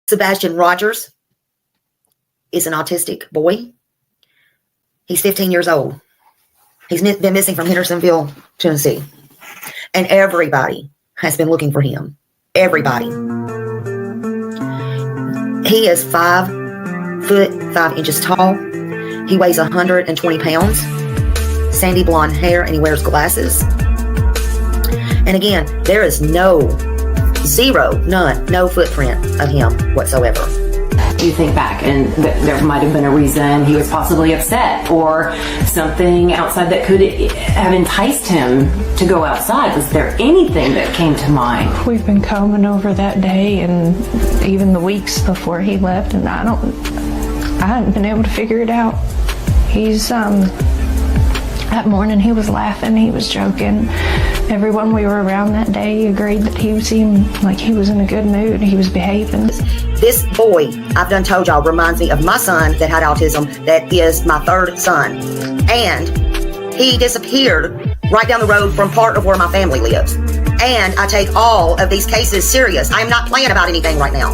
Sebastian Rogers is an autistic boy. He's 15 years old. He's been missing from Hendersonville, Tennessee. And everybody has been looking for him. Everybody. He is 5 foot 5 inches tall. He weighs 120 pounds. Sandy blonde hair, and he wears glasses. And again, there is none, no footprint of him whatsoever. You think back, and there might have been a reason he was possibly upset, or something outside that could have enticed him to go outside. Was there anything that came to mind? We've been combing over that day and even the weeks before he left, and I hadn't been able to figure it out. That morning he was laughing, he was joking. Everyone we were around that day agreed that he seemed like he was in a good mood. He was behaving. This boy, I've done told y'all, reminds me of my son that had autism, that is my third son. And he disappeared right down the road from part of where my family lives. And I take all of these cases serious. I am not playing about anything right now.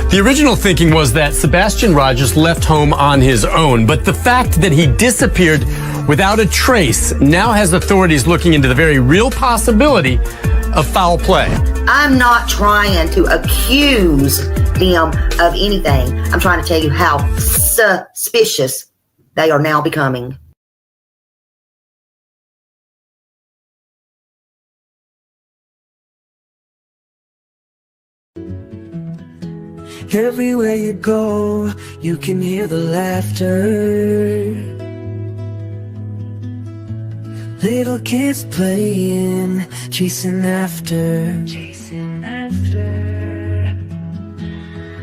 The original thinking was that Sebastian Rogers left home on his own, but the fact that he disappeared without a trace now has authorities looking into the very real possibility of foul play. I'm not trying to accuse them of anything. I'm trying to tell you how suspicious they are now becoming. Everywhere you go, you can hear the laughter. Little kids playing, chasing after.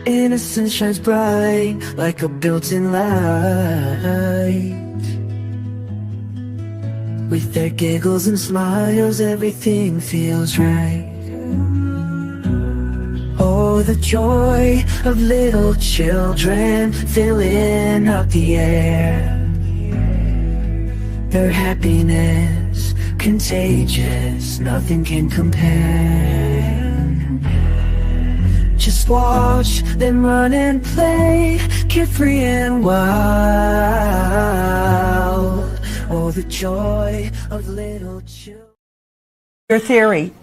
Innocence shines bright like a built-in light. With their giggles and smiles, everything feels right. Oh, the joy of little children filling up the air. Their happiness, contagious, nothing can compare. Just watch them run and play, carefree and wild. Oh, the joy of little children. Your theory.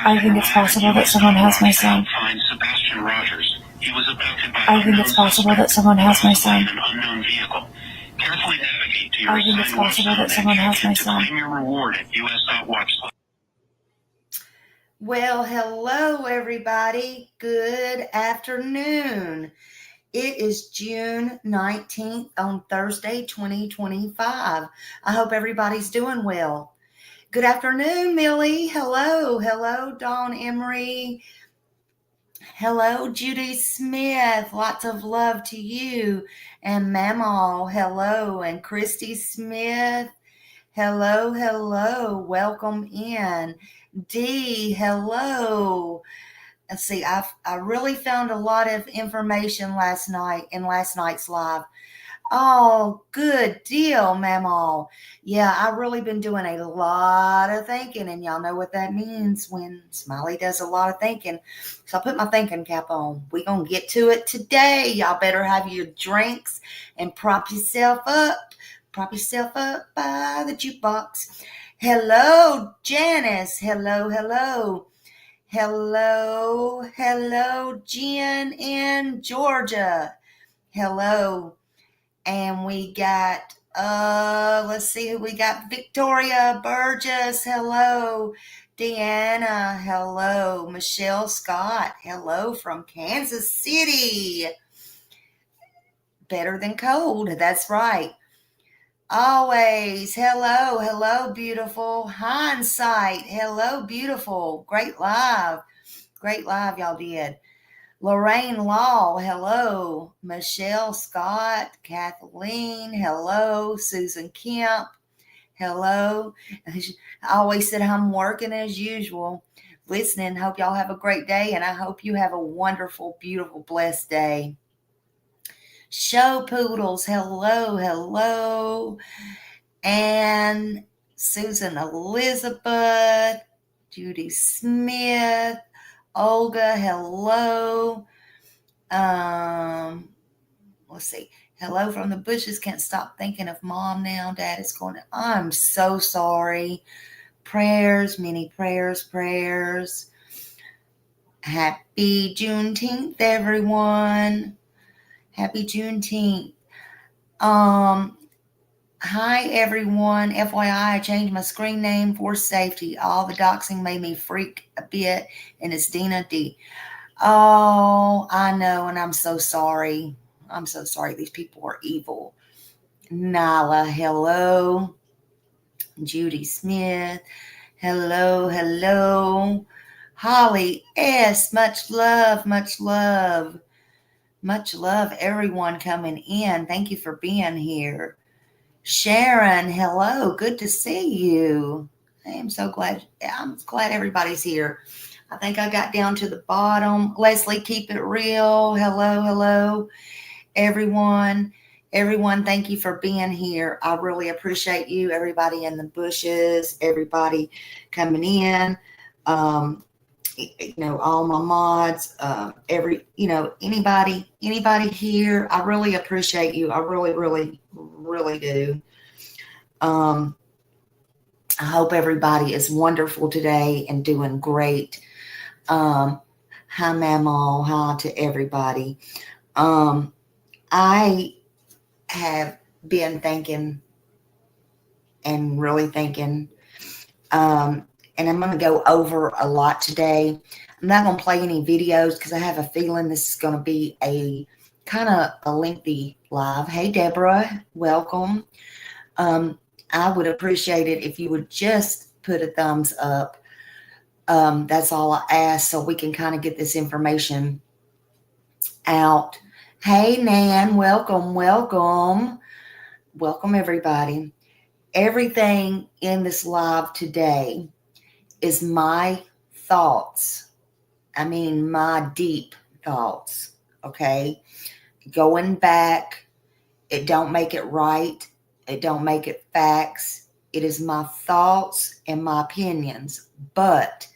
I think it's possible that someone has my son. I think it's possible that someone has my son. I think it's possible that someone has my son. Well, hello, everybody. Good afternoon. It is June 19th on Thursday, 2025. I hope everybody's doing well. Good afternoon, Millie. Hello. Hello, Dawn Emery. Hello, Judy Smith. Lots of love to you. And Mamaw, hello. And Christy Smith. Hello, hello. Welcome in. Dee, hello. Let's see, I really found a lot of information last night in last night's live. Oh, good deal, Mamaw. Yeah, I've really been doing a lot of thinking, and y'all know what that means when Smiley does a lot of thinking. So I put my thinking cap on. We're going to get to it today. Y'all better have your drinks and prop yourself up. Prop yourself up by the jukebox. Hello, Janice. Hello, hello. Hello, hello, Jen in Georgia. Hello. And we got, let's see who we got. Victoria Burgess, hello. Deanna, hello. Michelle Scott, hello from Kansas City. Better than cold, that's right. Always, hello, hello, beautiful. Hindsight, hello, beautiful. Great live y'all did. Lorraine Law, hello. Michelle Scott, Kathleen, hello. Susan Kemp, hello. I always said I'm working as usual, listening. Hope y'all have a great day, and I hope you have a wonderful, beautiful, blessed day. Show Poodles, hello, hello. And Susan Elizabeth, Judy Smith, Olga, hello. Let's see. Hello from the bushes. Can't stop thinking of mom now. Dad is going to. I'm so sorry. Prayers, many prayers, prayers. Happy Juneteenth, everyone. Happy Juneteenth. Hi, everyone. FYI, I changed my screen name for safety. All the doxing made me freak a bit, and it's Dina D. Oh, I know, and I'm so sorry. I'm so sorry. These people are evil. Nala, hello. Judy Smith, hello, hello. Holly S, much love, much love. Much love, everyone coming in. Thank you for being here. Sharon, hello. Good to see you. I am so glad. I'm glad everybody's here. I think I got down to the bottom. Leslie, keep it real. Hello, hello, everyone. Everyone, thank you for being here. I really appreciate you. Everybody in the bushes, everybody coming in. All my mods, anybody here. I really appreciate you. I really, really, really do. I hope everybody is wonderful today and doing great. Hi, Mamaw. Hi to everybody. I have been thinking and really thinking, and I'm going to go over a lot today. I'm not going to play any videos because I have a feeling this is going to be a kind of a lengthy live. Hey, Deborah, welcome. I would appreciate it if you would just put a thumbs up. That's all I ask, so we can kind of get this information out. Hey, Nan, welcome, welcome. Welcome, everybody. Everything in this live today is my thoughts. I mean, my deep thoughts, okay? Going back, it don't make it right. It don't make it facts. It is my thoughts and my opinions. But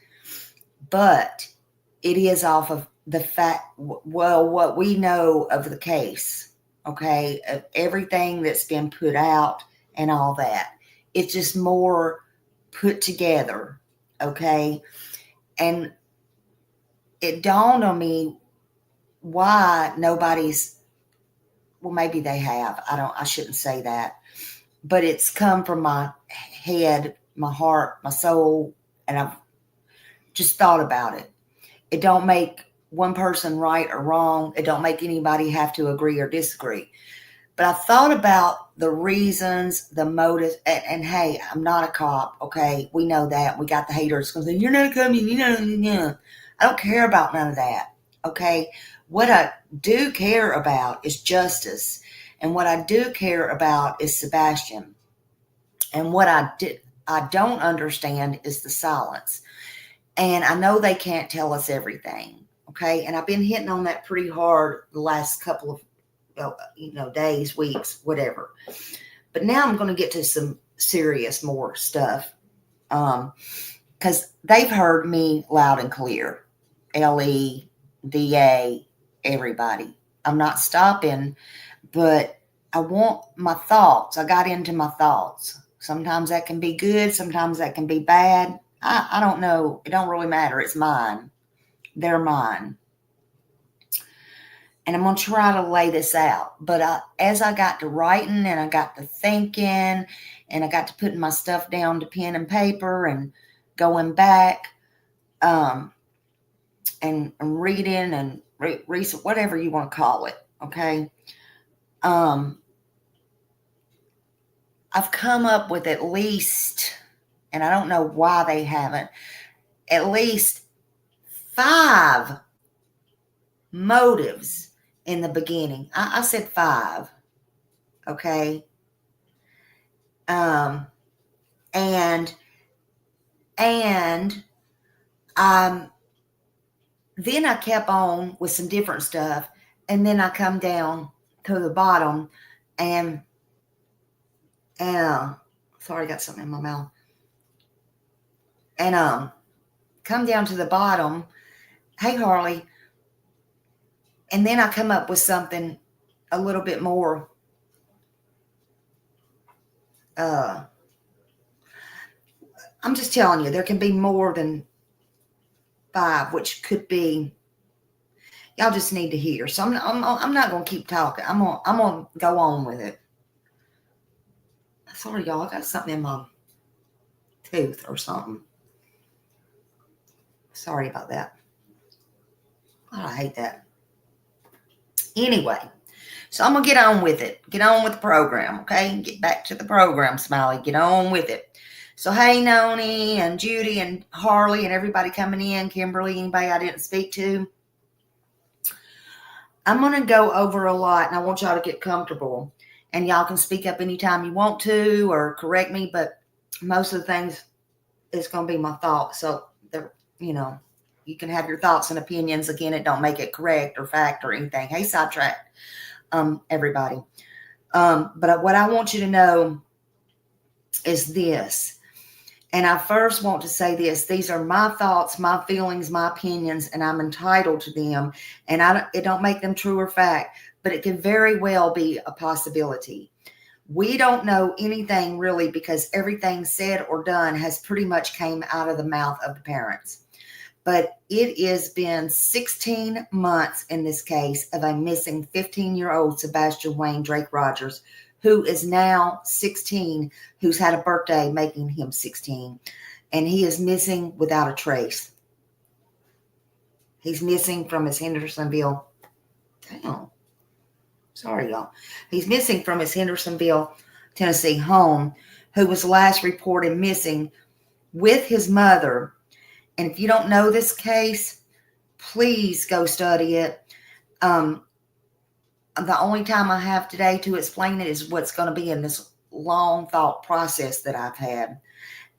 it is off of the fact, well, what we know of the case, okay? Of everything that's been put out and all that. It's just more put together, okay? And it dawned on me why nobody's, well, maybe they have. I shouldn't say that. But it's come from my head, my heart, my soul, and I've just thought about it. It don't make one person right or wrong. It don't make anybody have to agree or disagree. But I thought about the reasons, the motives, and hey, I'm not a cop, okay? We know that. We got the haters going to say, you're not coming, I don't care about none of that, okay? What I do care about is justice. And what I do care about is Sebastian. And what I don't understand is the silence. And I know they can't tell us everything, okay? And I've been hitting on that pretty hard the last couple of days, weeks, whatever. But now I'm going to get to some serious more stuff. Because they've heard me loud and clear. LE, DA, everybody. I'm not stopping, but I want my thoughts. I got into my thoughts. Sometimes that can be good. Sometimes that can be bad. I don't know. It don't really matter. It's mine. They're mine. And I'm going to try to lay this out. But as I got to writing and I got to thinking and I got to putting my stuff down to pen and paper and going back and reading and research, whatever you want to call it, okay? I've come up with at least, and I don't know why they haven't, at least 5 motives in the beginning. I said 5, okay? And then I kept on with some different stuff, and then I come down to the bottom, and sorry, I got something in my mouth. And come down to the bottom, hey, Harley. And then I come up with something a little bit more I'm just telling you, there can be more than 5, which could be, y'all just need to hear. So I'm not going to keep talking. I'm going to go on with it. Sorry, y'all. I got something in my tooth or something. Sorry about that. Oh, I hate that. Anyway, so I'm going to get on with it. Get on with the program, okay? Get back to the program, Smiley. Get on with it. So, hey, Noni and Judy and Harley and everybody coming in, Kimberly, anybody I didn't speak to. I'm going to go over a lot, and I want y'all to get comfortable. And y'all can speak up anytime you want to or correct me, but most of the things is going to be my thoughts. So, you know, you can have your thoughts and opinions. Again, it don't make it correct or fact or anything. Hey, sidetrack, everybody. But what I want you to know is this. And I first want to say this. These are my thoughts, my feelings, my opinions, and I'm entitled to them. And it don't make them true or fact, but it can very well be a possibility. We don't know anything really because everything said or done has pretty much came out of the mouth of the parents. But it has been 16 months in this case of a missing 15-year-old Sebastian Wayne Drake Rogers, who is now 16, who's had a birthday making him 16. And he is missing without a trace. He's missing from his Hendersonville. Damn. Sorry, y'all. He's missing from his Hendersonville, Tennessee home, who was last reported missing with his mother. And if you don't know this case, please go study it. The only time I have today to explain it is what's going to be in this long thought process that I've had.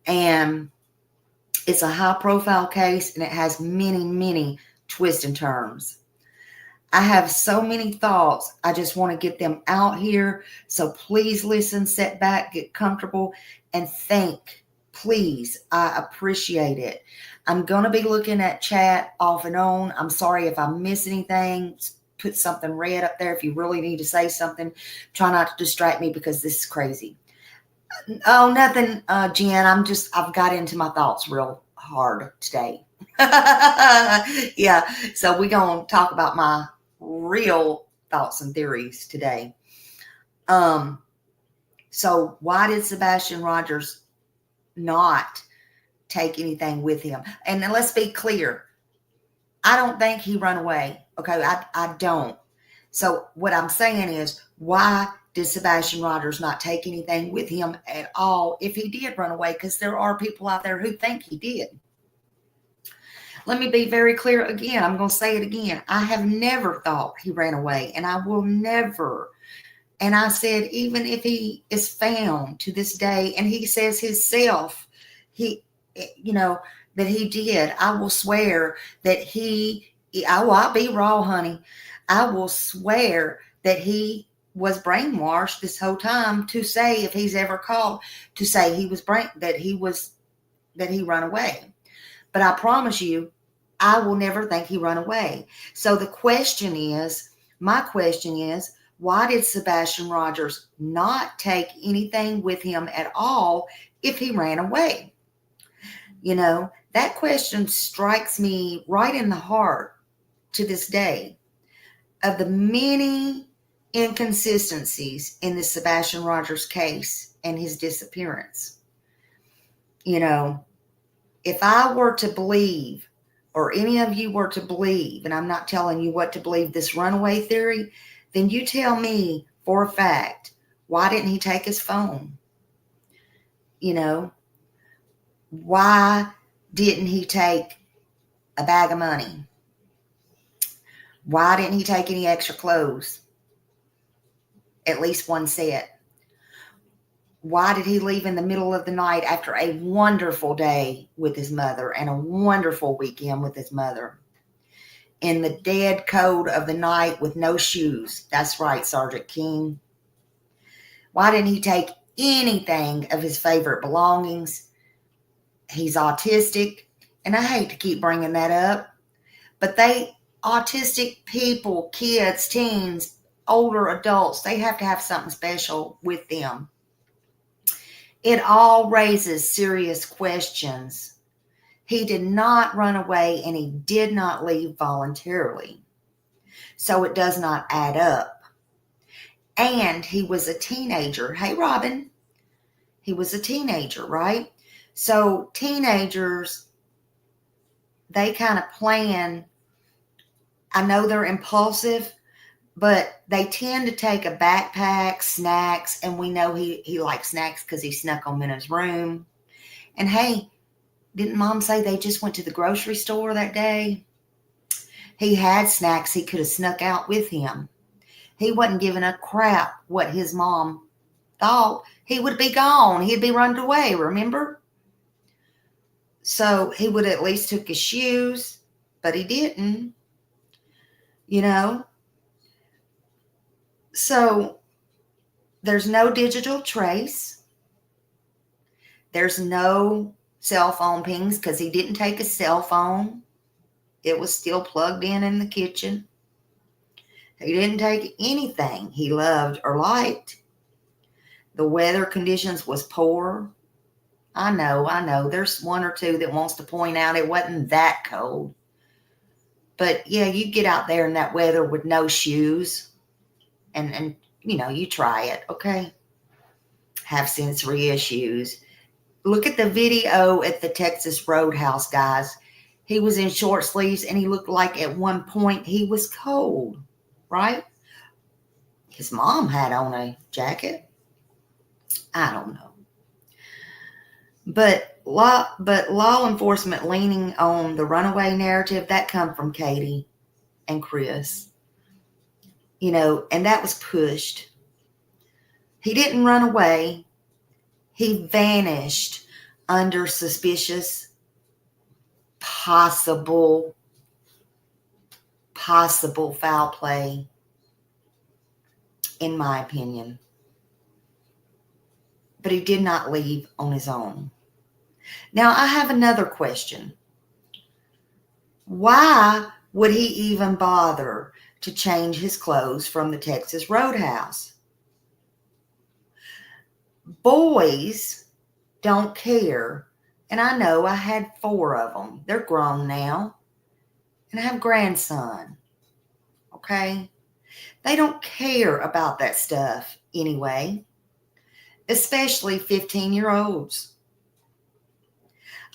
And it's a high profile case and it has many, many twists and turns. I have so many thoughts. I just want to get them out here. So please listen, sit back, get comfortable, and think. Please, I appreciate it. I'm going to be looking at chat off and on. I'm sorry if I miss anything. Put something red up there if you really need to say something. Try not to distract me because this is crazy. Oh, nothing, Jen. I've got into my thoughts real hard today. Yeah, so we're going to talk about my real thoughts and theories today. So why did Sebastian Rogers not take anything with him? And then let's be clear. I don't think he ran away. Okay, I don't. So what I'm saying is, why did Sebastian Rogers not take anything with him at all if he did run away? Because there are people out there who think he did. Let me be very clear again. I'm going to say it again. I have never thought he ran away, and I will never. And I said, even if he is found to this day, and he says himself, that he did, I will swear that I'll be raw, honey. I will swear that he was brainwashed this whole time to say, if he's ever called, to say that he run away. But I promise you, I will never think he run away. So my question is, why did Sebastian Rogers not take anything with him at all if he ran away? That question strikes me right in the heart to this day of the many inconsistencies in the Sebastian Rogers case and his disappearance. If I were to believe, or any of you were to believe, and I'm not telling you what to believe, this runaway theory, then you tell me for a fact, why didn't he take his phone? Why didn't he take a bag of money? Why didn't he take any extra clothes? At least one set. Why did he leave in the middle of the night after a wonderful day with his mother and a wonderful weekend with his mother? In the dead cold of the night with no shoes. That's right, Sergeant King. Why didn't he take anything of his favorite belongings? He's autistic, and I hate to keep bringing that up, But autistic people, kids, teens, older adults, they have to have something special with them. It all raises serious questions. He did not run away and he did not leave voluntarily. So it does not add up. And he was a teenager. Hey, Robin. He was a teenager, right? So teenagers, they kind of plan. I know they're impulsive, but they tend to take a backpack, snacks, and we know he likes snacks because he snuck them in his room. And hey, didn't Mom say they just went to the grocery store that day? He had snacks he could have snuck out with him. He wasn't giving a crap what his mom thought. He would be gone. He'd be run away, remember? So he would at least took his shoes, but he didn't, you know. So there's no digital trace. There's no cell phone pings because he didn't take a cell phone. It was still plugged in the kitchen. He didn't take anything he loved or liked. The weather conditions was poor. I know. There's one or two that wants to point out it wasn't that cold. But yeah, you get out there in that weather with no shoes and you know, you try it, okay? Have sensory issues. Look at the video at the Texas Roadhouse, guys. He was in short sleeves and he looked like at one point he was cold, right? His mom had on a jacket. I don't know. But law enforcement leaning on the runaway narrative, that come from Katie and Chris. You know, and that was pushed. He didn't run away. He vanished under suspicious, possible foul play, in my opinion. But he did not leave on his own. Now, I have another question. Why would he even bother to change his clothes from the Texas Roadhouse? Boys don't care. And I know I had 4 of them. They're grown now. And I have a grandson. Okay? They don't care about that stuff anyway. Especially 15-year-olds.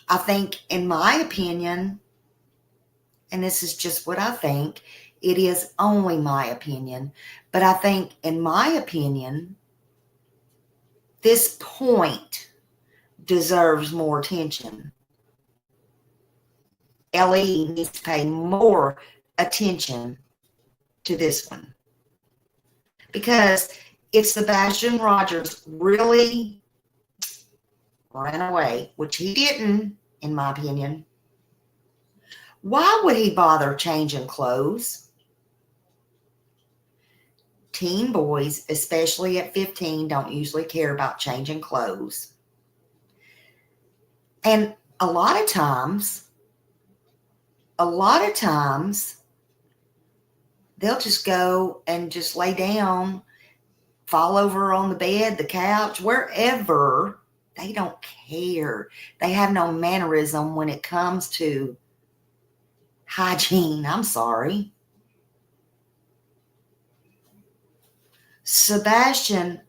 I think, in my opinion, and this is just what I think, it is only my opinion, but I think, in my opinion, this point deserves more attention. LE needs to pay more attention to this one. Because if Sebastian Rogers really ran away, which he didn't, in my opinion, why would he bother changing clothes? Teen boys, especially at 15, don't usually care about changing clothes. And a lot of times, they'll just go and just lay down, fall over on the bed, the couch, wherever. They don't care. They have no mannerism when it comes to hygiene. I'm sorry. Sebastian,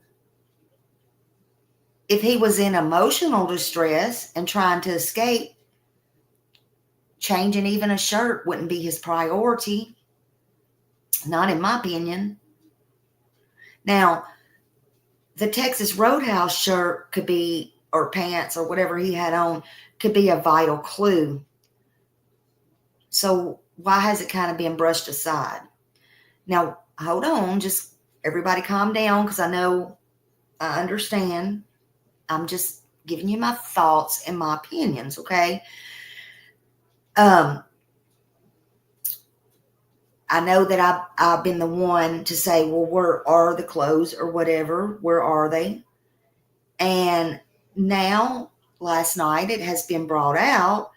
if he was in emotional distress and trying to escape, changing even a shirt wouldn't be his priority. Not in my opinion. Now, the Texas Roadhouse shirt could be, or pants or whatever he had on, could be a vital clue. So why has it kind of been brushed aside? Now, hold on, just everybody calm down, because I understand. I'm just giving you my thoughts and my opinions, okay? I know that I've been the one to say, well, where are the clothes or whatever? Where are they? And now, last night, it has been brought out.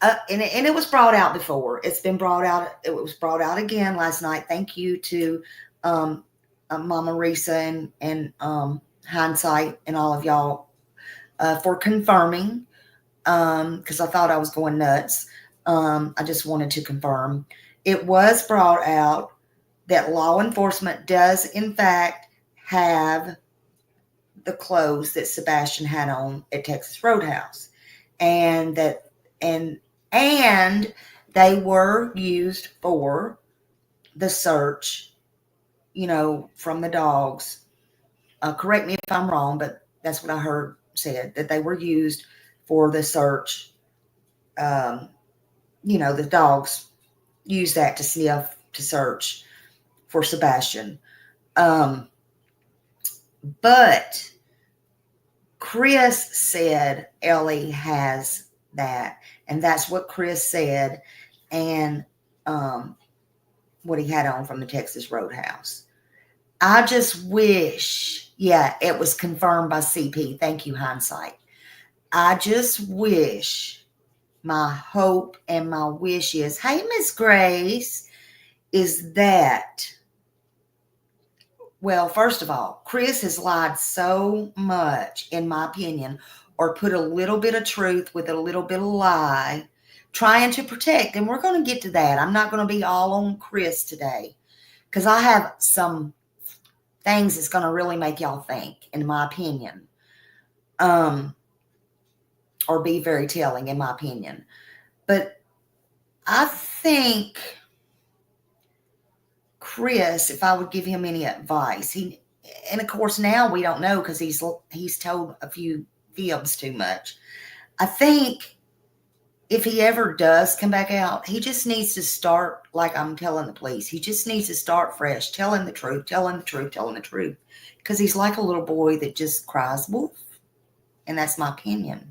And it was brought out before. It's been brought out. It was brought out again last night. Thank you to Mama Risa and Hindsight and all of y'all for confirming, because I thought I was going nuts. I just wanted to confirm. It was brought out that law enforcement does, in fact, have the clothes that Sebastian had on at Texas Roadhouse, and they were used for the search, from the dogs. Correct me if I'm wrong, but that's what I heard said, that they were used for the search. The dogs used that to sniff, to search for Sebastian. But Chris said Ellie has that, and that's what Chris said, and what he had on from the Texas Roadhouse. I just wish, it was confirmed by CP. Thank you, Hindsight. I just wish, my hope and my wish is, hey, Miss Grace, is that, well, first of all, Chris has lied so much, in my opinion, or put a little bit of truth with a little bit of lie, trying to protect. And we're going to get to that. I'm not going to be all on Chris today, because I have some things that's going to really make y'all think, in my opinion, or be very telling, in my opinion. But I think Chris, if I would give him any advice, and of course now we don't know, because he's told a few fibs too much. I think if he ever does come back out, he just needs to start like I'm telling the police. He just needs to start fresh, telling the truth, because he's like a little boy that just cries wolf, and that's my opinion.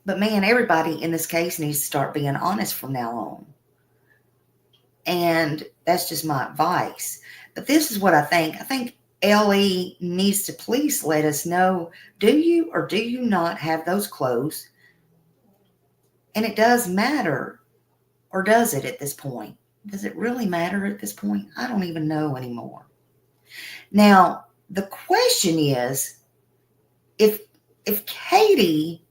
But man, everybody in this case needs to start being honest from now on. And that's just my advice. But this is what I think. I think Ellie needs to please let us know, do you or do you not have those clothes? And it does matter. Or does it at this point? Does it really matter at this point? I don't even know anymore. Now, the question is, if Katie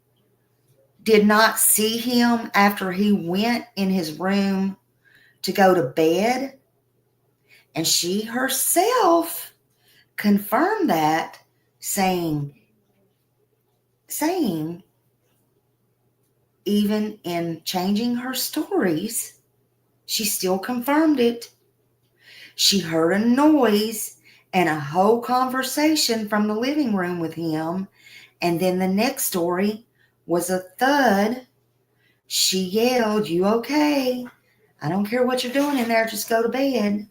did not see him after he went in his room to go to bed, and she herself confirmed that, saying even in changing her stories, she still confirmed it. She heard a noise and a whole conversation from the living room with him, and then the next story was a thud. She yelled, "You okay? I don't care what you're doing in there, just go to bed."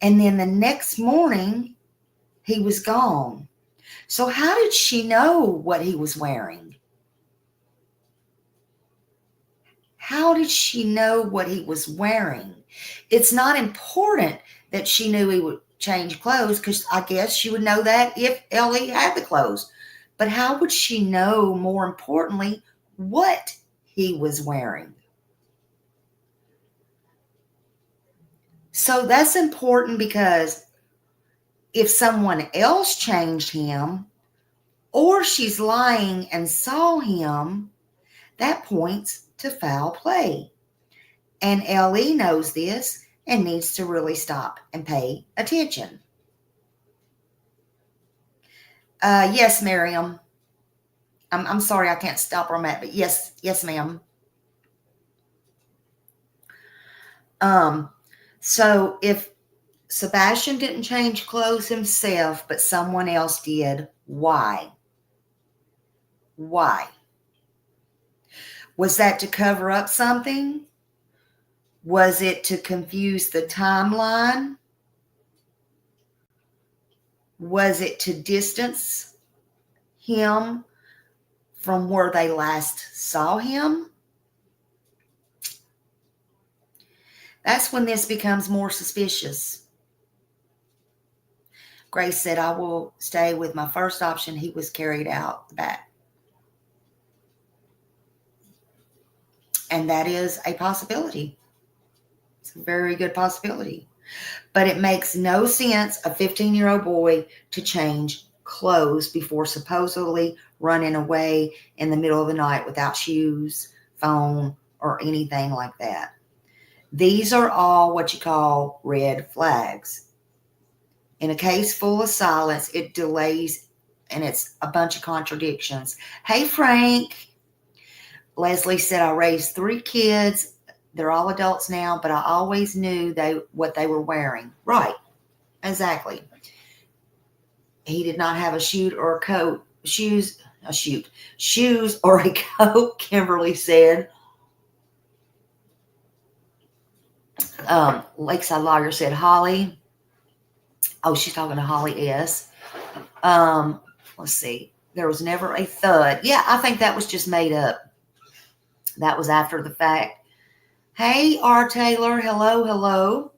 And then the next morning, he was gone. So how did she know what he was wearing? How did she know what he was wearing? It's not important that she knew he would change clothes, because I guess she would know that if Ellie had the clothes. But how would she know, more importantly, what he was wearing? So that's important, because if someone else changed him, or she's lying and saw him, that points to foul play. And Ellie knows this and needs to really stop and pay attention. Yes, Miriam. I'm sorry I can't stop where I'm at, but yes, ma'am. So if Sebastian didn't change clothes himself, but someone else did, why? Why? Was that to cover up something? Was it to confuse the timeline? Was it to distance him from where they last saw him? That's when this becomes more suspicious. Grace said, "I will stay with my first option. He was carried out the back." And that is a possibility. It's a very good possibility. But it makes no sense a 15-year-old boy to change clothes before supposedly running away in the middle of the night without shoes, phone, or anything like that. These are all what you call red flags. In a case full of silence, it delays, and it's a bunch of contradictions. Hey, Frank. Leslie said, I raised 3 kids. They're all adults now, but I always knew what they were wearing. Right. Exactly. He did not have a shoe or a coat. Shoes or a coat, Kimberly said. Lakeside Lawyer said, Holly. Oh, she's talking to Holly S. Let's see. There was never a thud. Yeah, I think that was just made up. That was after the fact. Hey, R. Taylor. Hello, hello.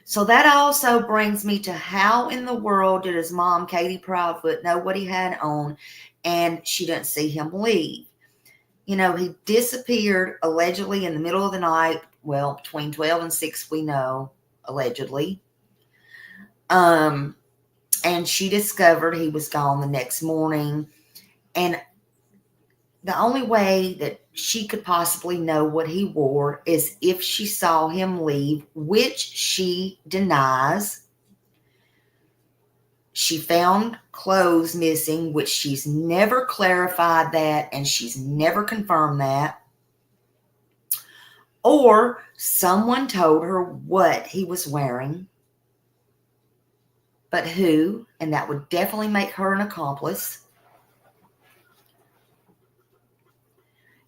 So that also brings me to how in the world did his mom, Katie Proudfoot, know what he had on and she didn't see him leave? You know, he disappeared allegedly in the middle of the night. Well, between 12 and 6, we know, allegedly. And she discovered he was gone the next morning. And the only way that she could possibly know what he wore is if she saw him leave, which she denies. She found clothes missing, which she's never clarified that, and she's never confirmed that. Or someone told her what he was wearing, but who, and that would definitely make her an accomplice.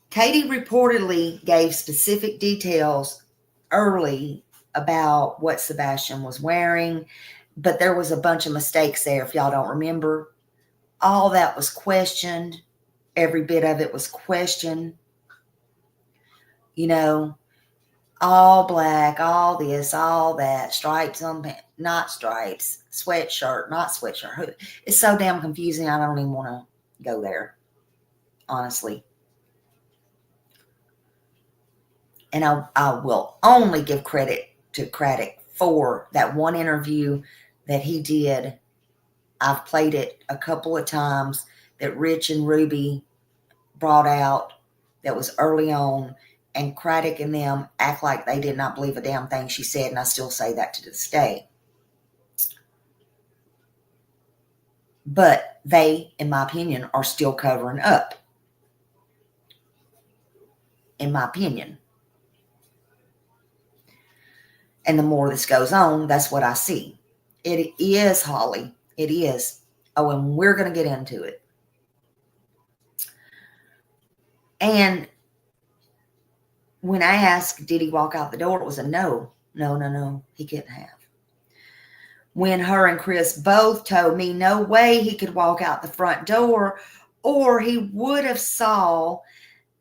Katie reportedly gave specific details early about what Sebastian was wearing, but there was a bunch of mistakes there, if y'all don't remember. All that was questioned. Every bit of it was questioned. You know, all black, all this, all that, stripes on pants, not stripes, sweatshirt, not sweatshirt. It's so damn confusing, I don't even want to go there, honestly. And I will only give credit to Craddock for that one interview that he did. I've played it a couple of times that Rich and Ruby brought out that was early on, and Craddock and them act like they did not believe a damn thing she said, and I still say that to this day. But they, in my opinion, are still covering up. In my opinion. And the more this goes on, that's what I see. It is, Holly. It is. Oh, and we're going to get into it. And when I asked, did he walk out the door? It was a no. No, he couldn't have. When her and Chris both told me no way he could walk out the front door, or he would have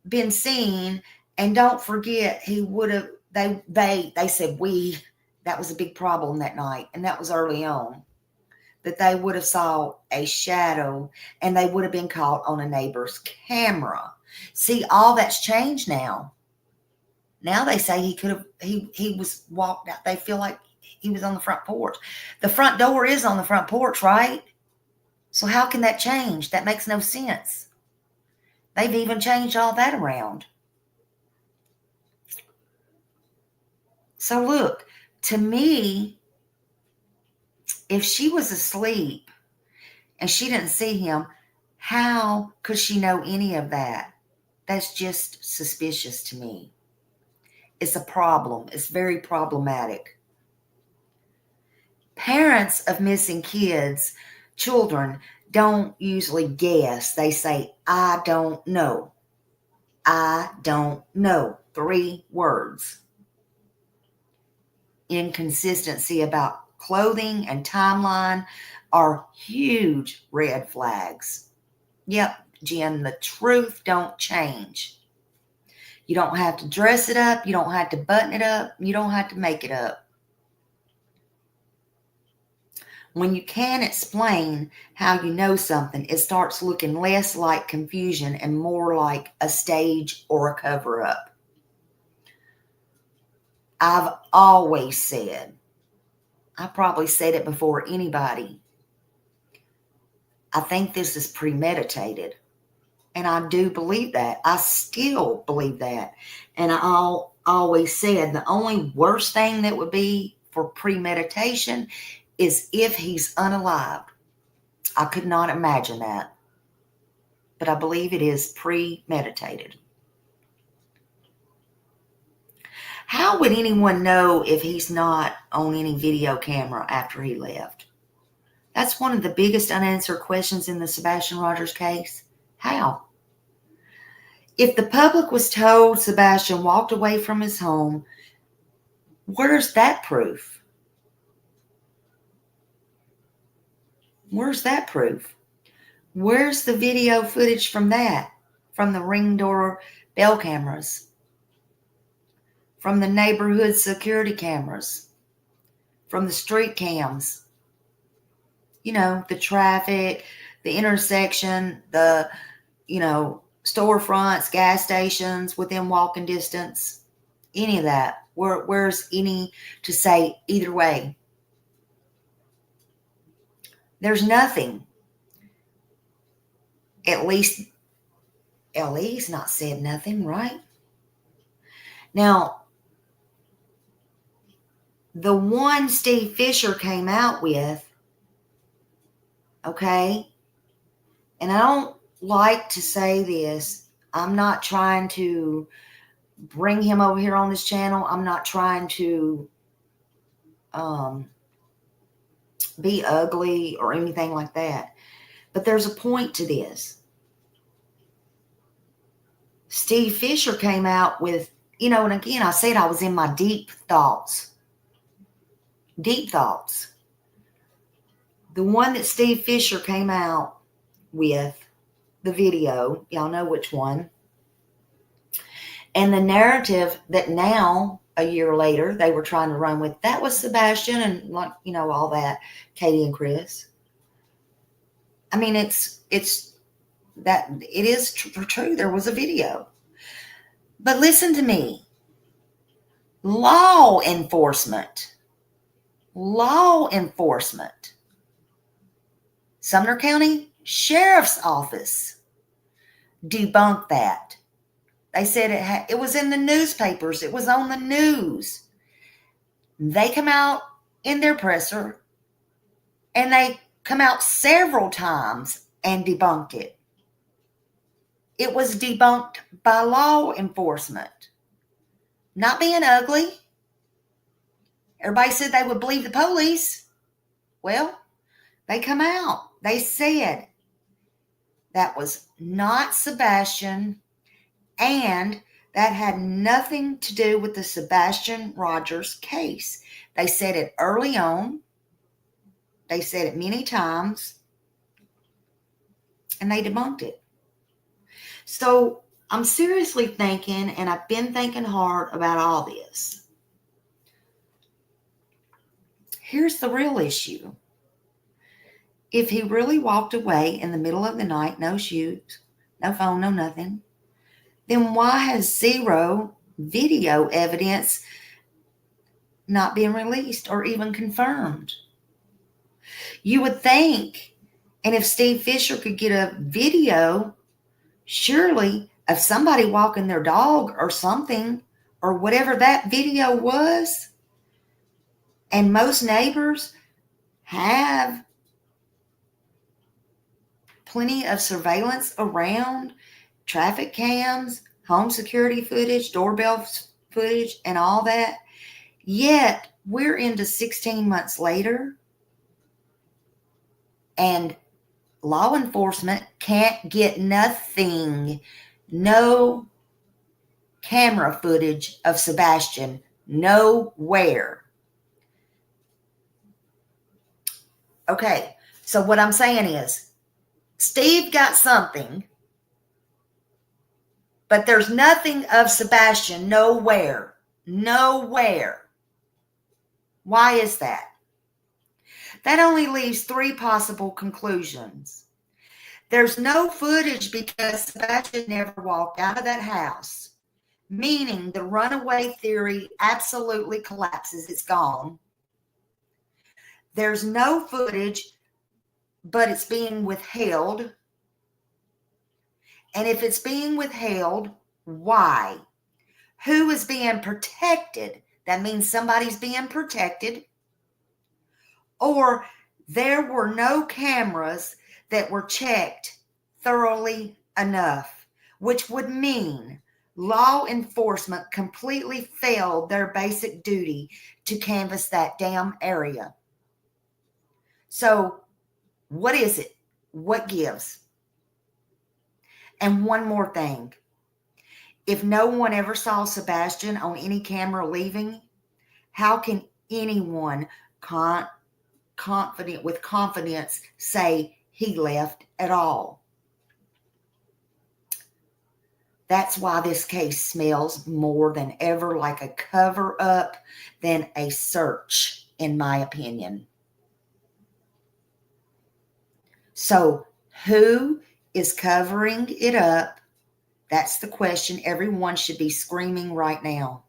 been seen. And don't forget, he would have, they said that was a big problem that night. And that was early on, that they would have saw a shadow and they would have been caught on a neighbor's camera. See, all that's changed now. Now they say he was walked out. They feel like he was on the front porch. The front door is on the front porch, right? So how can that change? That makes no sense. They've even changed all that around. So look, to me, if she was asleep and she didn't see him, how could she know any of that? That's just suspicious to me. It's a problem. It's very problematic. Parents of missing children, don't usually guess. They say, I don't know. I don't know. 3 words. Inconsistency about clothing and timeline are huge red flags. Yep, Jen, the truth don't change. You don't have to dress it up. You don't have to button it up. You don't have to make it up. When you can't explain how you know something, it starts looking less like confusion and more like a stage or a cover-up. I've always said, I probably said it before anybody, I think this is premeditated. And I do believe that. I still believe that. And I always said the only worst thing that would be for premeditation is if he's unalived. I could not imagine that. But I believe it is premeditated. How would anyone know if he's not on any video camera after he left? That's one of the biggest unanswered questions in the Sebastian Rogers case. How? If the public was told Sebastian walked away from his home, where's that proof? Where's that proof? Where's the video footage from that? From the ring door bell cameras? From the neighborhood security cameras? From the street cams? You know, the traffic, the intersection, the, storefronts, gas stations within walking distance, any of that. Where's any to say either way? There's nothing. At least Lee's not said nothing, right? Now, the one Steve Fisher came out with, okay, and I don't like to say this. I'm not trying to bring him over here on this channel. I'm not trying to be ugly or anything like that. But there's a point to this. Steve Fisher came out with, and again, I said I was in my deep thoughts. Deep thoughts. The one that Steve Fisher came out with, the video, y'all know which one. And the narrative that now, a year later, they were trying to run with, that was Sebastian and, all that, Katie and Chris. I mean, it is true. There was a video. But listen to me. Law enforcement, Sumner County Sheriff's Office debunked that. They said it was in the newspapers. It was on the news. They come out in their presser, and they come out several times and debunked it. It was debunked by law enforcement. Not being ugly. Everybody said they would believe the police. Well, they come out. They said that was not Sebastian, and that had nothing to do with the Sebastian Rogers case. They said it early on. They said it many times, and they debunked it. So I'm seriously thinking, and I've been thinking hard about all this. Here's the real issue. If he really walked away in the middle of the night, no shoes, no phone, no nothing, then why has zero video evidence not been released or even confirmed? You would think, and if Steve Fisher could get a video, surely of somebody walking their dog or something, or whatever that video was, and most neighbors have plenty of surveillance around, traffic cams, home security footage, doorbell footage, and all that. Yet, we're into 16 months later, and law enforcement can't get nothing, no camera footage of Sebastian, nowhere. Okay, so what I'm saying is, Steve got something, but there's nothing of Sebastian nowhere. Nowhere. Why is that? That only leaves 3 possible conclusions. There's no footage because Sebastian never walked out of that house, meaning the runaway theory absolutely collapses. It's gone. There's no footage, but it's being withheld. And if it's being withheld, why? Who is being protected? That means somebody's being protected. Or there were no cameras that were checked thoroughly enough, which would mean law enforcement completely failed their basic duty to canvass that damn area. So, what is it? What gives? And one more thing. If no one ever saw Sebastian on any camera leaving, how can anyone with confidence say he left at all? That's why this case smells more than ever like a cover-up than a search, in my opinion. So, who is covering it up? That's the question everyone should be screaming right now.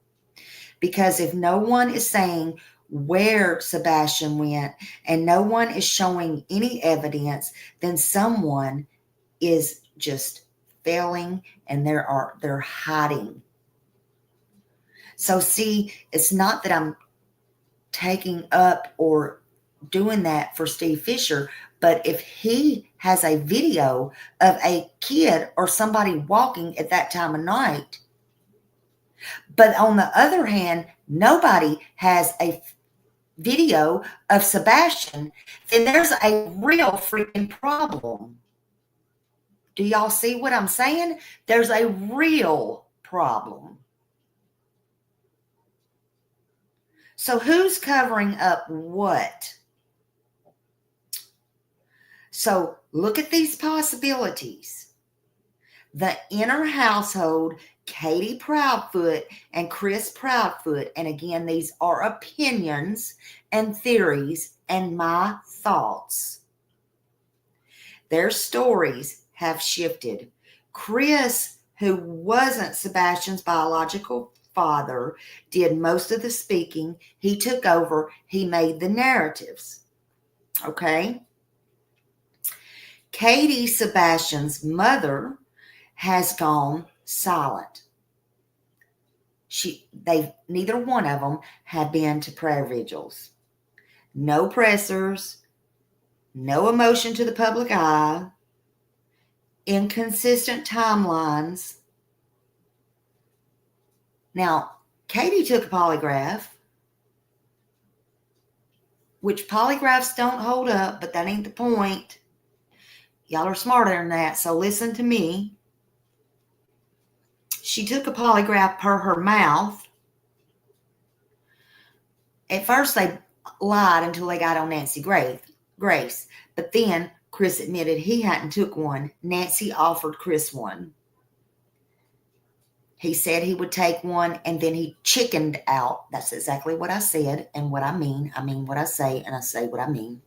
Because if no one is saying where Sebastian went and no one is showing any evidence, then someone is just failing and they're hiding. So see, it's not that I'm taking up or doing that for Steve Fisher, but if he has a video of a kid or somebody walking at that time of night, but on the other hand, nobody has a video of Sebastian, then there's a real freaking problem. Do y'all see what I'm saying? There's a real problem. So who's covering up what? So look at these possibilities. The inner household, Katie Proudfoot and Chris Proudfoot, and again, these are opinions and theories and my thoughts. Their stories have shifted. Chris, who wasn't Sebastian's biological father, did most of the speaking. He took over. He made the narratives. Okay? Katie, Sebastian's mother, has gone silent. Neither one of them had been to prayer vigils. No pressers, no emotion to the public eye, inconsistent timelines. Now, Katie took a polygraph, which polygraphs don't hold up, but that ain't the point. Y'all are smarter than that, so listen to me. She took a polygraph per her mouth. At first, they lied until they got on Nancy Grace. But then Chris admitted he hadn't took one. Nancy offered Chris one. He said he would take one, and then he chickened out. That's exactly what I said and what I mean. I mean what I say, and I say what I mean.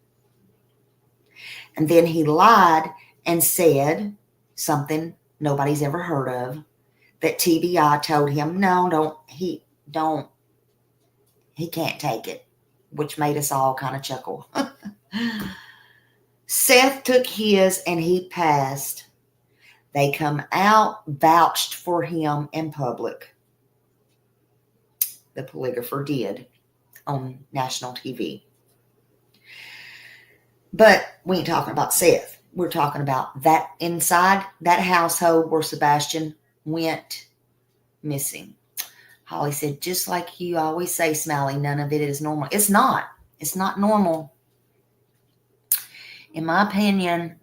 And then he lied and said something nobody's ever heard of, that TBI told him, he can't take it, which made us all kind of chuckle. Seth took his and he passed. They come out, vouched for him in public. The polygrapher did on national TV. But we ain't talking about Seth. We're talking about that inside that household where Sebastian went missing. Holly said, just like you always say, Smiley, none of it is normal. It's not. It's not normal. In my opinion,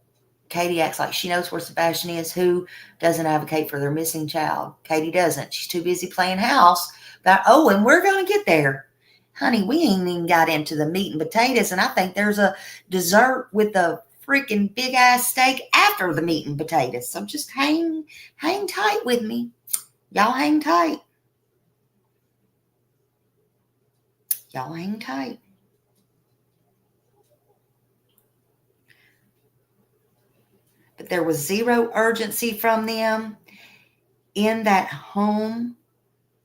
Katie acts like she knows where Sebastian is. Who doesn't advocate for their missing child? Katie doesn't. She's too busy playing house. And we're going to get there. Honey, we ain't even got into the meat and potatoes, and I think there's a dessert with a freaking big-ass steak after the meat and potatoes. So just hang tight with me. Y'all hang tight. Y'all hang tight. but there was zero urgency from them in that home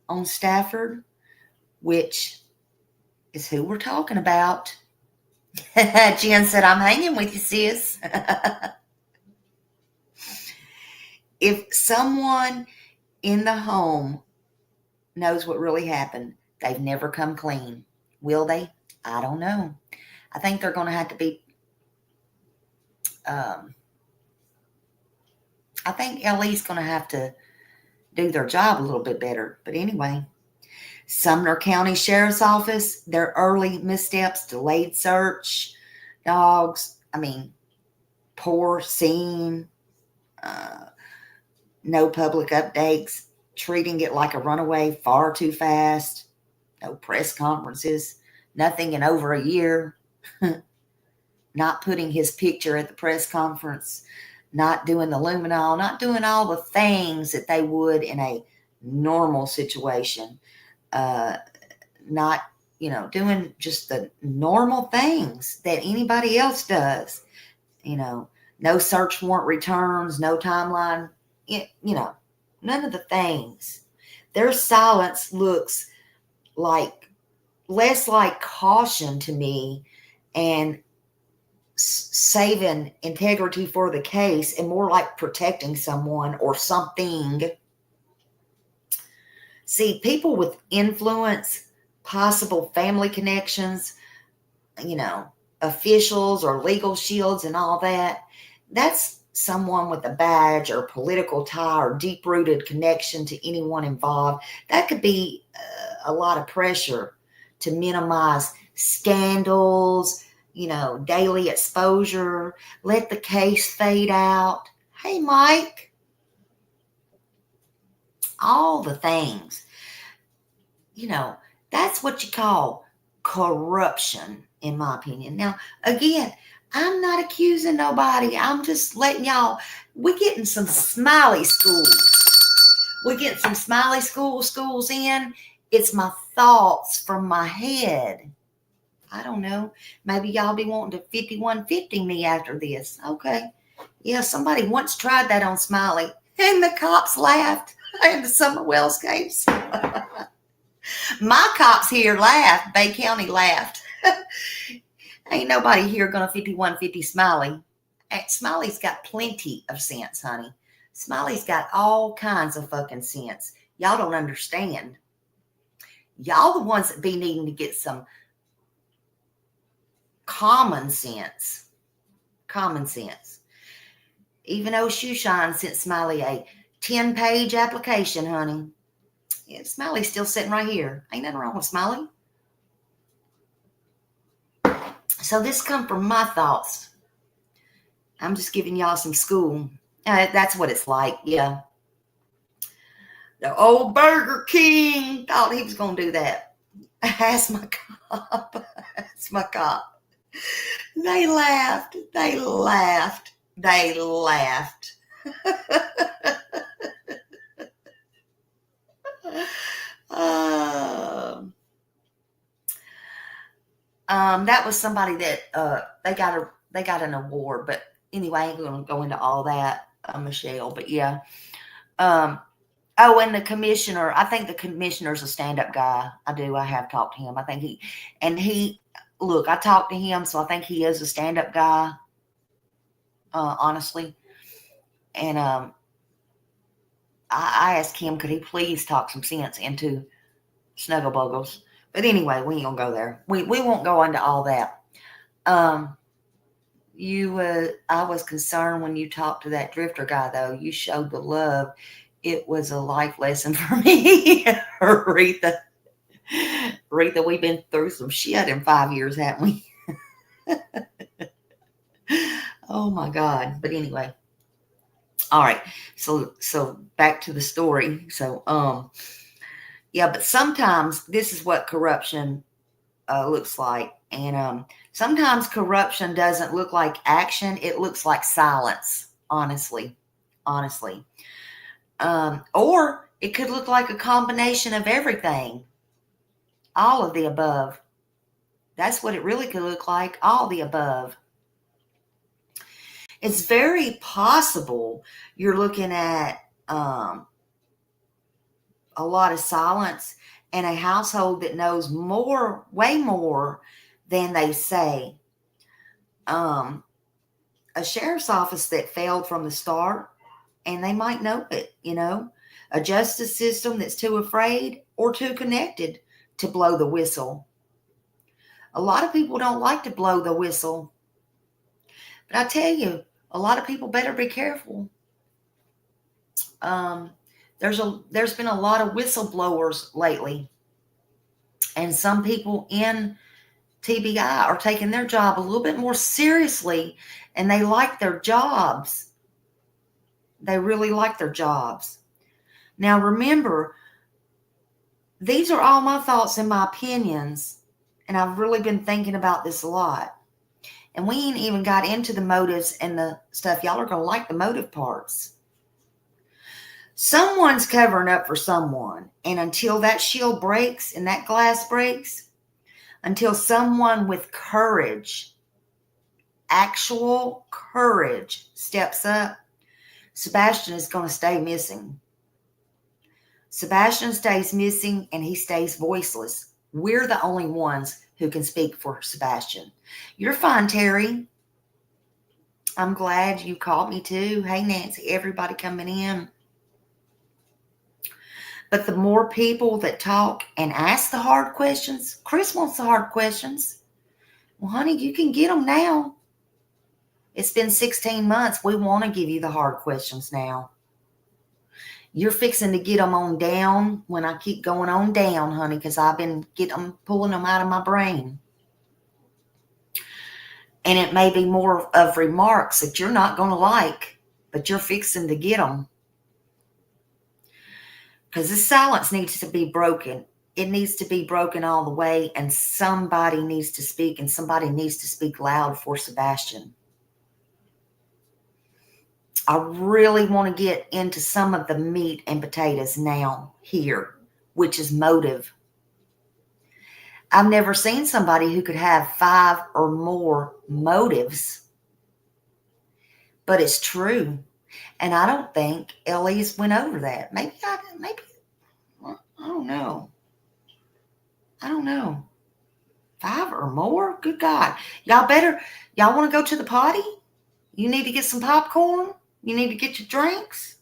on Stafford, which is who we're talking about. Jen said, I'm hanging with you, sis. If someone in the home knows what really happened, they've never come clean. Will they? I don't know. I think they're going to have to be, I think LE's going to have to do their job a little bit better. But anyway, Sumner County Sheriff's Office, their early missteps, delayed search, dogs, poor scene, no public updates, treating it like a runaway far too fast, no press conferences, nothing in over a year, not putting his picture at the press conference, not doing the luminol, not doing all the things that they would in a normal situation, not, doing just the normal things that anybody else does, no search warrant returns, no timeline, none of the things. Their silence looks like less like caution to me and saving integrity for the case and more like protecting someone or something. See, people with influence, possible family connections, officials or legal shields and all that, that's someone with a badge or political tie or deep-rooted connection to anyone involved. That could be a lot of pressure to minimize scandals, daily exposure, let the case fade out. Hey, Mike. All the things. That's what you call corruption, in my opinion. Now, again, I'm not accusing nobody. I'm just letting y'all, we're getting some Smiley schools. We're getting some Smiley schools in. It's my thoughts from my head. I don't know. Maybe y'all be wanting to 5150 me after this. Okay. Yeah, somebody once tried that on Smiley, and the cops laughed, and the Summer Wellscapes. My cops here laughed. Bay County laughed. Ain't nobody here gonna 5150 Smiley. Smiley's got plenty of sense, honey. Smiley's got all kinds of fucking sense. Y'all don't understand. Y'all the ones that be needing to get some common sense. Common sense. Even old Shoeshine sent Smiley a 10-page application, honey. Yeah, Smiley's still sitting right here. Ain't nothing wrong with Smiley. So this come from my thoughts. I'm just giving y'all some school. That's what it's like, yeah. The old Burger King thought he was going to do that. Ask my cop. Ask my cop. They laughed. They laughed. They laughed. That was somebody that they got an award, but anyway, I ain't gonna go into all that, Michelle. But yeah. And the commissioner, I think the commissioner's a stand-up guy. I have talked to him. I think I talked to him, so I think he is a stand-up guy, honestly. And I asked him, could he please talk some sense into Snuggle Buggles? But anyway, we ain't gonna go there. We won't go into all that. I was concerned when you talked to that drifter guy, though. You showed the love. It was a life lesson for me. Aretha, we've been through some shit in 5 years, haven't we? Oh my God. But anyway. All right. So back to the story. So, yeah, but sometimes this is what corruption looks like. And sometimes corruption doesn't look like action. It looks like silence, honestly. Or it could look like a combination of everything. All of the above. That's what it really could look like. All the above. It's very possible you're looking at a lot of silence and a household that knows more, way more than they say. A sheriff's office that failed from the start, and they might know it, a justice system that's too afraid or too connected to blow the whistle. A lot of people don't like to blow the whistle, but I tell you, a lot of people better be careful. There's been a lot of whistleblowers lately, and some people in TBI are taking their job a little bit more seriously, and they like their jobs. They really like their jobs. Now, remember, these are all my thoughts and my opinions, and I've really been thinking about this a lot. And we ain't even got into the motives and the stuff. Y'all are going to like the motive parts. Someone's covering up for someone, and until that shield breaks and that glass breaks, until someone with courage, actual courage, steps up, Sebastian is going to stay missing. Sebastian stays missing, and he stays voiceless. We're the only ones who can speak for Sebastian. You're fine, Terry. I'm glad you called me too. Hey, Nancy, everybody coming in. But the more people that talk and ask the hard questions, Chris wants the hard questions. Well, honey, you can get them now. It's been 16 months. We want to give you the hard questions now. You're fixing to get them on down when I keep going on down, honey, because I've been pulling them out of my brain. And it may be more of remarks that you're not going to like, but you're fixing to get them. Because this silence needs to be broken. It needs to be broken all the way, and somebody needs to speak, and somebody needs to speak loud for Sebastian. I really want to get into some of the meat and potatoes now here, which is motive. I've never seen somebody who could have 5 or more motives, but it's true. And I don't think Ellie's went over that. Maybe, I don't know. I don't know. 5 or more? Good God. Y'all want to go to the potty? You need to get some popcorn? You need to get your drinks?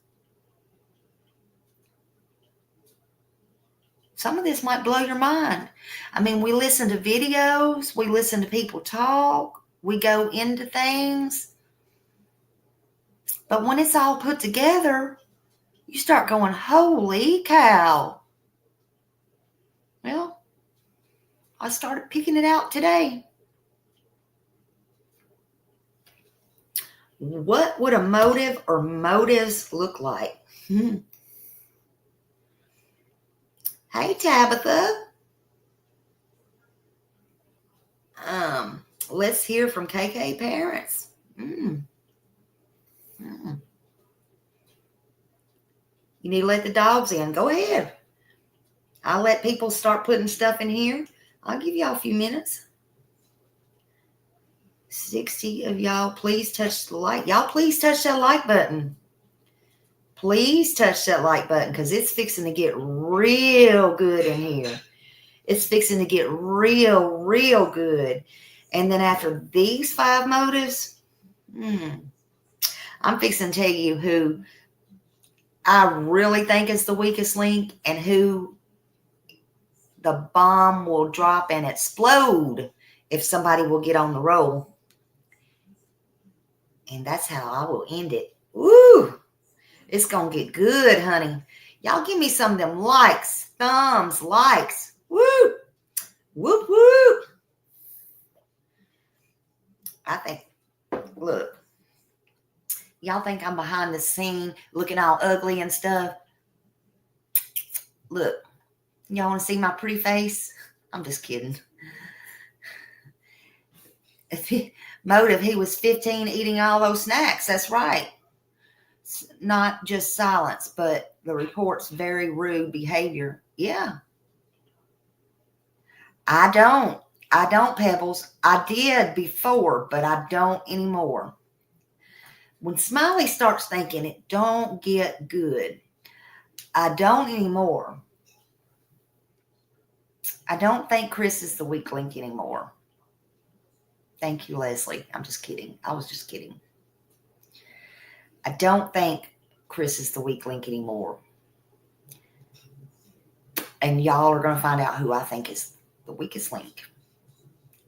Some of this might blow your mind. I mean, we listen to videos. We listen to people talk. We go into things. But when it's all put together, you start going, holy cow. Well, I started picking it out today. What would a motive or motives look like? Hey, Tabitha. Let's hear from KK parents. You need to let the dogs in. Go ahead. I'll let people start putting stuff in here. I'll give y'all a few minutes. 60 of y'all, please touch the like. Y'all, please touch that like button. Please touch that like button, because it's fixing to get real good in here. It's fixing to get real, real good. And then after these 5 motives, I'm fixing to tell you who I really think is the weakest link and who the bomb will drop and explode if somebody will get on the roll. And that's how I will end it. Woo! It's going to get good, honey. Y'all give me some of them likes, thumbs, likes. Woo! Whoop, whoop. I think, look, y'all think I'm behind the scene looking all ugly and stuff? Look, y'all want to see my pretty face? I'm just kidding. Motive, he was 15 eating all those snacks. That's right. It's not just silence, but the report's very rude behavior. Yeah. I don't, Pebbles. I did before, but I don't anymore. When Smiley starts thinking it don't get good, I don't anymore. I don't think Chris is the weak link anymore. Thank you, Leslie. I'm just kidding. I was just kidding. I don't think Chris is the weak link anymore. And y'all are going to find out who I think is the weakest link.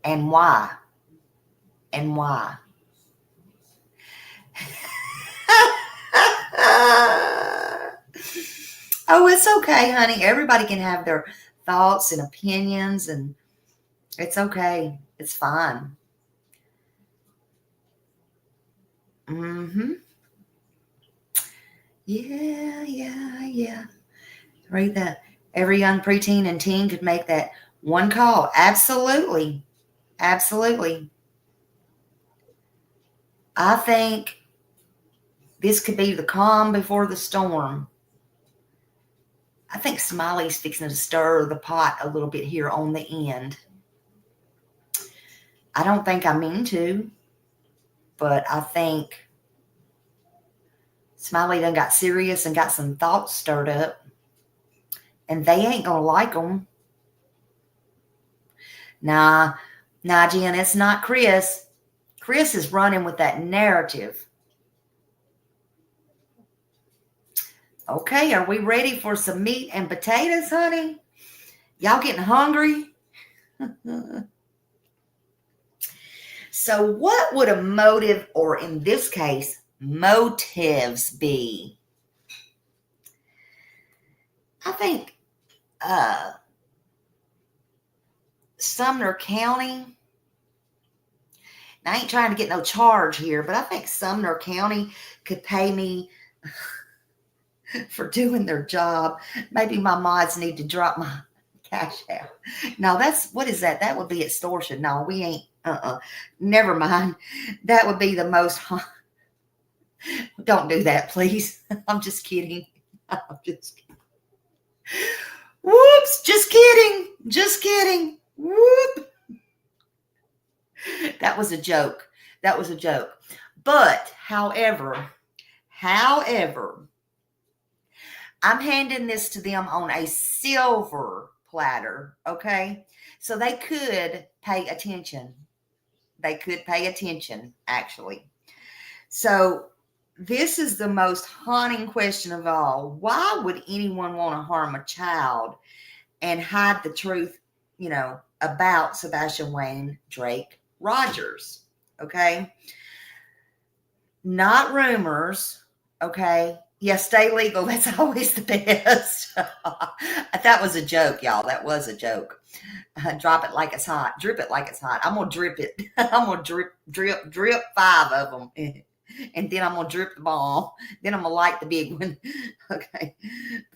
And why. And why. Oh, it's okay, honey. Everybody can have their thoughts and opinions, and it's okay. It's fine. Yeah. Read that. Every young preteen and teen could make that one call. Absolutely. Absolutely. I think this could be the calm before the storm. I think Smiley's fixing to stir the pot a little bit here on the end. I don't think I mean to, but I think Smiley done got serious and got some thoughts stirred up, and they ain't going to like them. Nah, Jen, it's not Chris. Chris is running with that narrative. Okay, are we ready for some meat and potatoes, honey? Y'all getting hungry? So what would a motive, or in this case, motives be? I think Sumner County, I ain't trying to get no charge here, but I think Sumner County could pay me for doing their job. Maybe my mods need to drop my cash out. No, what is that? That would be extortion. No, we ain't. Never mind. That would be the most. Don't do that, please. I'm just kidding. I'm just kidding. Whoops. Just kidding. Just kidding. Whoop. That was a joke. That was a joke. But, however, I'm handing this to them on a silver platter, okay? So they could pay attention. They could pay attention, actually. So this is the most haunting question of all. Why would anyone want to harm a child and hide the truth, about Sebastian Wayne Drake Rogers, okay? Not rumors, okay? Yeah, stay legal. That's always the best. That was a joke, y'all. That was a joke. Drop it like it's hot. Drip it like it's hot. I'm going to drip it. I'm going to drip 5 of them. And then I'm going to drip the ball. Then I'm going to light the big one. Okay.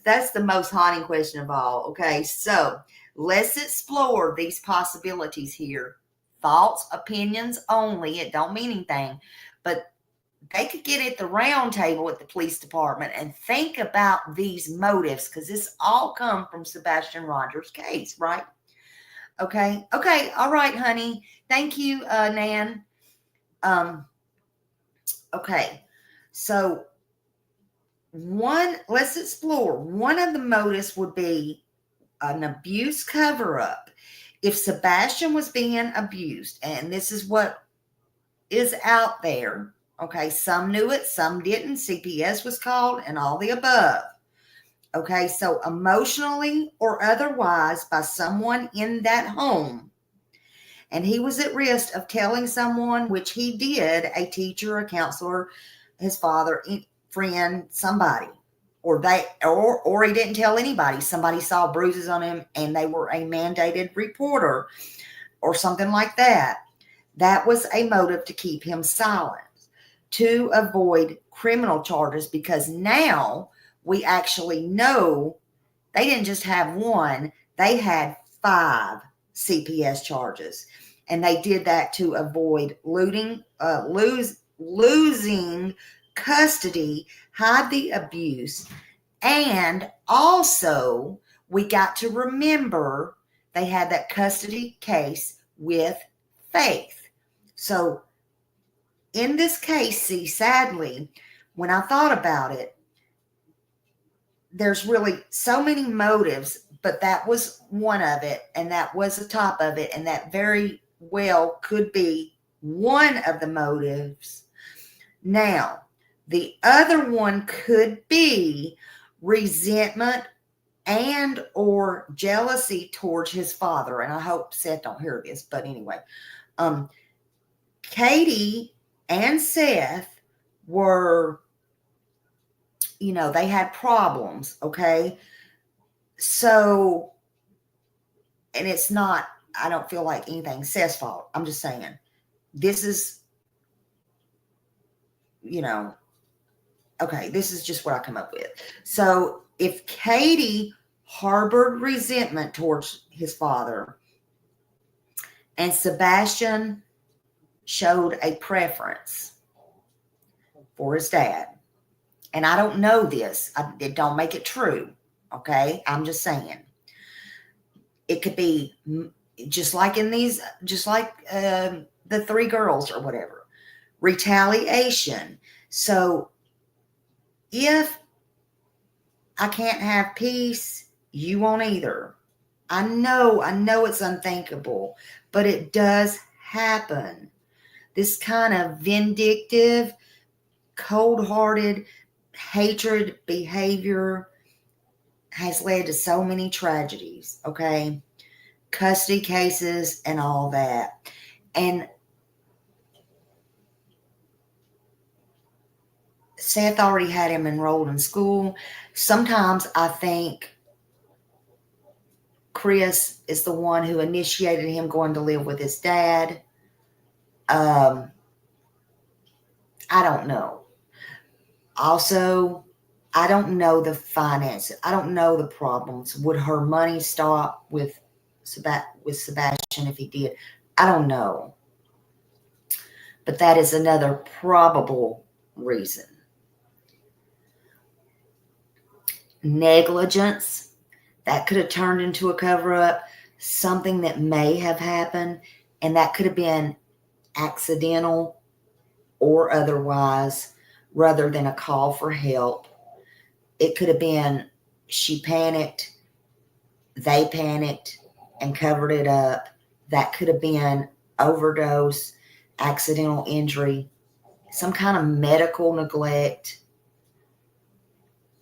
That's the most haunting question of all. Okay. So let's explore these possibilities here. Thoughts, opinions only. It don't mean anything. But they could get at the round table at the police department and think about these motives, because this all come from Sebastian Rogers' case, right? Okay. All right, honey. Thank you, Nan. Okay. So let's explore. One of the motives would be an abuse cover-up. If Sebastian was being abused, and this is what is out there, okay, some knew it, some didn't. CPS was called and all the above. Okay, so emotionally or otherwise by someone in that home. And he was at risk of telling someone, which he did, a teacher, a counselor, his father, friend, somebody. Or he didn't tell anybody. Somebody saw bruises on him and they were a mandated reporter or something like that. That was a motive to keep him silent, to avoid criminal charges, because now we actually know they didn't just have one, they had 5 CPS charges. And they did that to avoid losing custody, hide the abuse. And also, we got to remember they had that custody case with Faith. So in this case, see, sadly, when I thought about it, there's really so many motives, but that was one of it, and that was the top of it, and that very well could be one of the motives. Now, the other one could be resentment and or jealousy towards his father. And I hope Seth don't hear this, but anyway, Katie and Seth were, they had problems, okay? So, and it's not, I don't feel like anything Seth's fault. I'm just saying, this is, okay, this is just what I come up with. So, if Katie harbored resentment towards his father and Sebastian showed a preference for his dad, and I don't know this, it don't make it true, okay? I'm just saying. It could be just like the three girls or whatever. Retaliation. So if I can't have peace, you won't either. I know it's unthinkable, but it does happen. This kind of vindictive, cold-hearted, hatred behavior has led to so many tragedies, okay? Custody cases and all that. And Seth already had him enrolled in school. Sometimes I think Chris is the one who initiated him going to live with his dad. I don't know. Also, I don't know the finances. I don't know the problems. Would her money stop with Sebastian if he did? I don't know. But that is another probable reason. Negligence. That could have turned into a cover-up. Something that may have happened. And that could have been accidental or otherwise, rather than a call for help. It could have been she panicked, they panicked, and covered it up. That could have been overdose, accidental injury, some kind of medical neglect.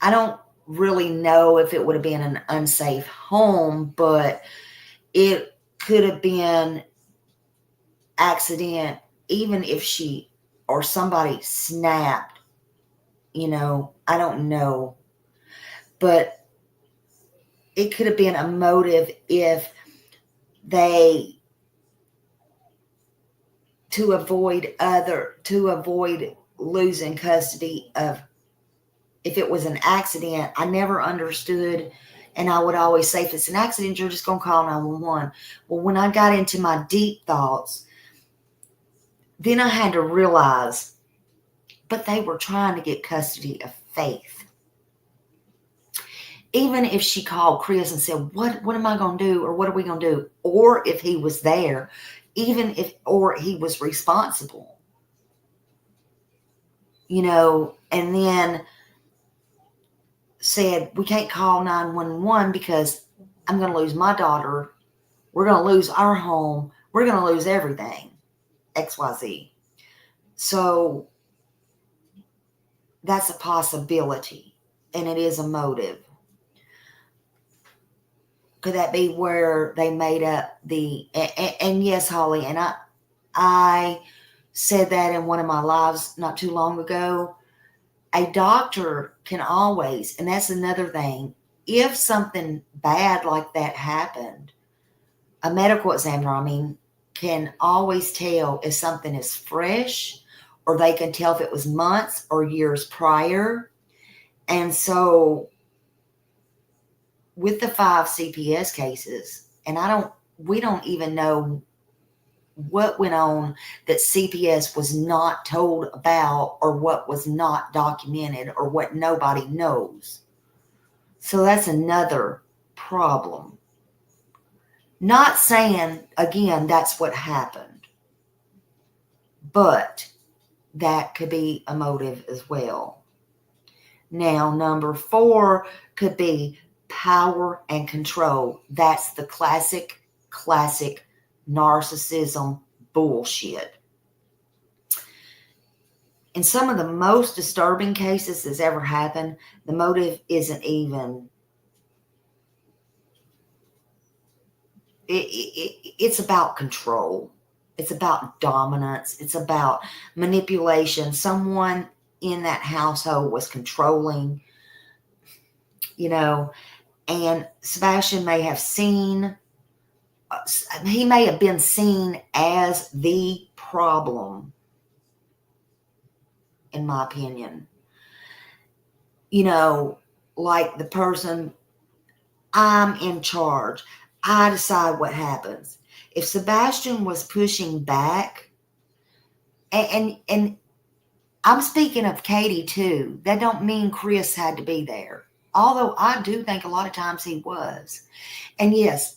I don't really know if it would have been an unsafe home, but it could have been accident, even if she or somebody snapped. I don't know. But it could have been a motive if they, to avoid losing custody of, if it was an accident. I never understood, and I would always say, if it's an accident, you're just going to call 911. Well, when I got into my deep thoughts, then I had to realize, but they were trying to get custody of Faith. Even if she called Chris and said, what am I going to do? Or what are we going to do? Or if he was there, or he was responsible, and then said, we can't call 911 because I'm going to lose my daughter. We're going to lose our home. We're going to lose everything. XYZ. So that's a possibility, and it is a motive. Could that be where they made up and yes, Holly, and I said that in one of my lives not too long ago. A doctor can always, and that's another thing, if something bad like that happened, a medical examiner, can always tell if something is fresh, or they can tell if it was months or years prior. And so with the 5 CPS cases, and we don't even know what went on that CPS was not told about, or what was not documented, or what nobody knows. So that's another problem. Not saying, again, that's what happened. But that could be a motive as well. Now, number 4 could be power and control. That's the classic narcissism bullshit. In some of the most disturbing cases that's ever happened, the motive isn't even, it's about control. It's about dominance. It's about manipulation. Someone in that household was controlling, and Sebastian may have he may have been seen as the problem, in my opinion. Like the person, I'm in charge. I decide what happens. If Sebastian was pushing back, and I'm speaking of Katie too, that don't mean Chris had to be there. Although I do think a lot of times he was. And yes,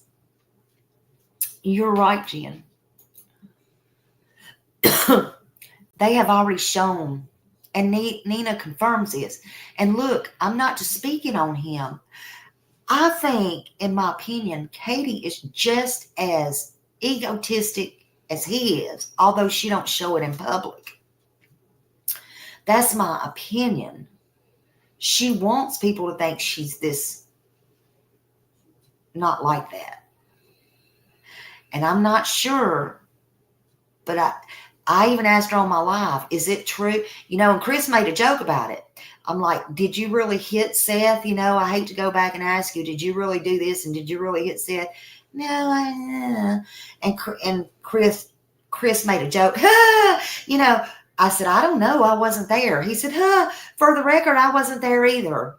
you're right, Jen. They have already shown, and Nina confirms this. And look, I'm not just speaking on him. I think, in my opinion, Katie is just as egotistic as he is, although she don't show it in public. That's my opinion. She wants people to think she's this, not like that. And I'm not sure, but I even asked her on my live, is it true? And Chris made a joke about it. I'm like, did you really hit Seth? I hate to go back and ask you, did you really do this? And did you really hit Seth? No, and Chris made a joke. I said, I don't know. I wasn't there. He said, for the record, I wasn't there either.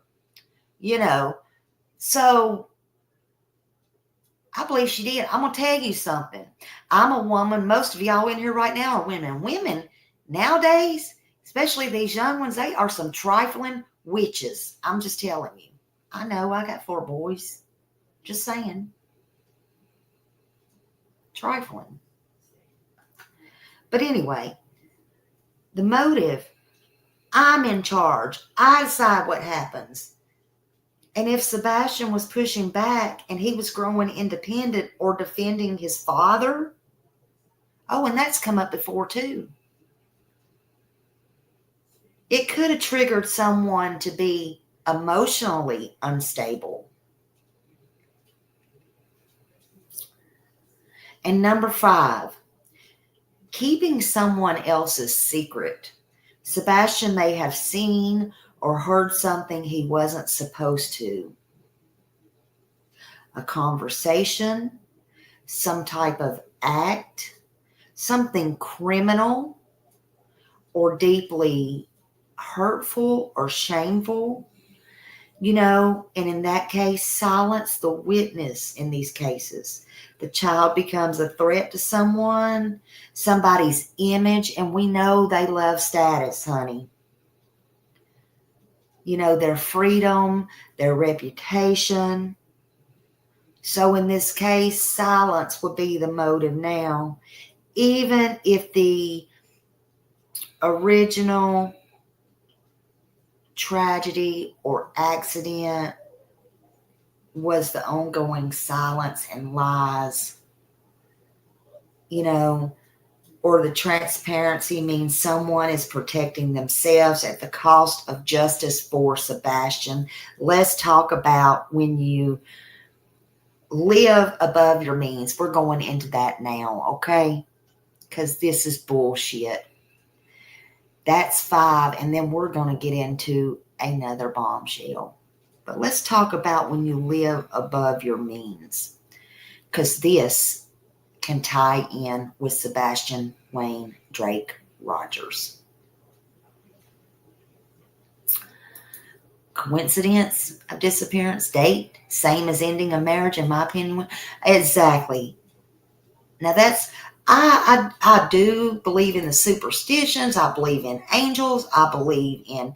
So I believe she did. I'm going to tell you something. I'm a woman. Most of y'all in here right now are women. Women nowadays, especially these young ones, they are some trifling witches. I'm just telling you. I know. I got 4 boys. Just saying. Trifling. But anyway, the motive, I'm in charge. I decide what happens. And if Sebastian was pushing back and he was growing independent or defending his father, and that's come up before too. It could have triggered someone to be emotionally unstable. And number 5, keeping someone else's secret. Sebastian may have seen or heard something he wasn't supposed to. A conversation, some type of act, something criminal or deeply hurtful or shameful. And in that case, silence the witness in these cases. The child becomes a threat to someone, somebody's image, and we know they love status, honey. Their freedom, their reputation. So in this case, silence would be the motive now, even if the original tragedy or accident was the ongoing silence and lies, or the transparency means someone is protecting themselves at the cost of justice for Sebastian. Let's talk about when you live above your means. We're going into that now, okay? Because this is bullshit. That's 5, and then we're going to get into another bombshell. But let's talk about when you live above your means, because this can tie in with Sebastian Wayne Drake Rogers. Coincidence of disappearance, date, same as ending a marriage, in my opinion. Exactly. Now that's, I do believe in the superstitions. I believe in angels. I believe in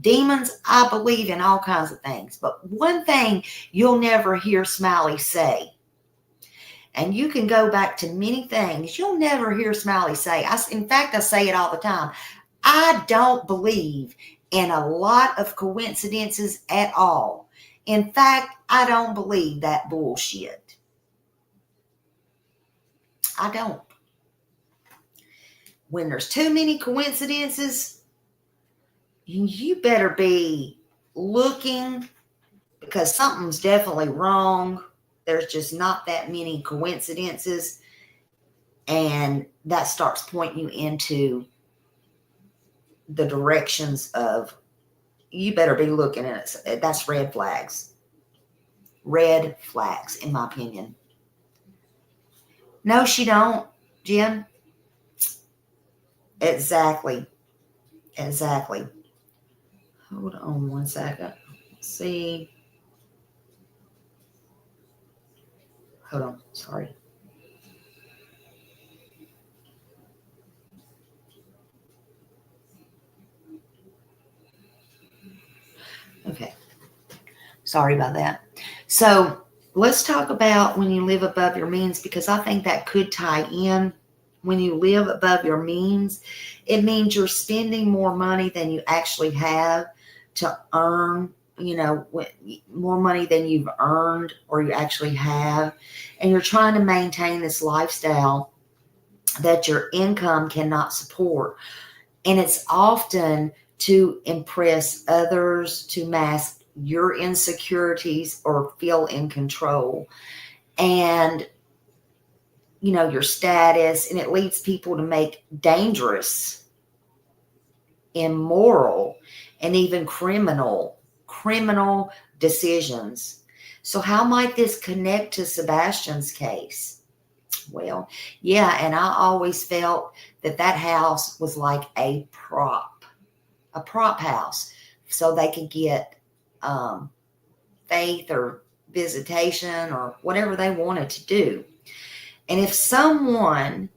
demons. I believe in all kinds of things. But one thing you'll never hear Smiley say, and you can go back to many things, you'll never hear Smiley say, in fact, I say it all the time, I don't believe in a lot of coincidences at all. In fact, I don't believe that bullshit. I don't. When there's too many coincidences, you better be looking, because something's definitely wrong. There's just not that many coincidences, and that starts pointing you into the directions of, you better be looking at it. That's red flags. Red flags, in my opinion. No, she don't, Jen. Exactly. Hold on one second. Let's see. Hold on. Sorry. Okay. Sorry about that. So let's talk about when you live above your means, because I think that could tie in. When you live above your means, it means you're spending more money than you actually have to earn, more money than you've earned or you actually have. And you're trying to maintain this lifestyle that your income cannot support. And it's often to impress others, to mask your insecurities or feel in control. And your status, and it leads people to make dangerous, immoral, and even criminal decisions. So how might this connect to Sebastian's case? Well, yeah, and I always felt that house was like a prop house, so they could get faith or visitation or whatever they wanted to do. And if someone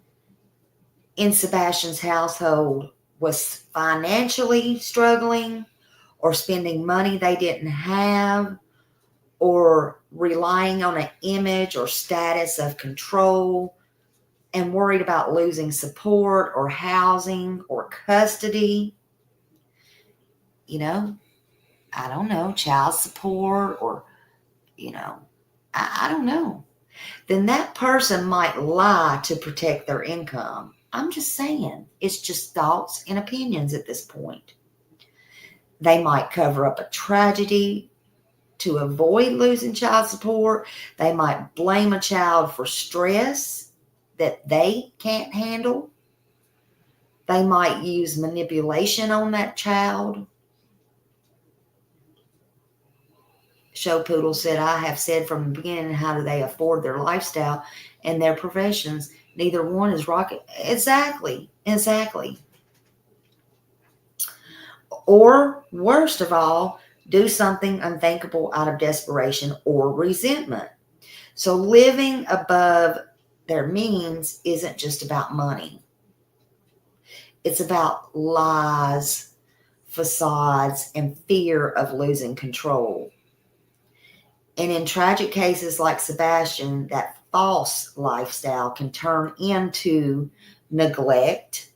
in Sebastian's household was financially struggling or spending money they didn't have or relying on an image or status of control and worried about losing support or housing or custody, I don't know, child support or, I don't know, then that person might lie to protect their income. I'm just saying, it's just thoughts and opinions at this point. They might cover up a tragedy to avoid losing child support. They might blame a child for stress that they can't handle. They might use manipulation on that child. Show Poodle said, I have said from the beginning, how do they afford their lifestyle and their professions? Neither one is rocket. Exactly. Or worst of all, do something unthinkable out of desperation or resentment. So living above their means isn't just about money. It's about lies, facades, and fear of losing control. And in tragic cases like Sebastian, that false lifestyle can turn into neglect,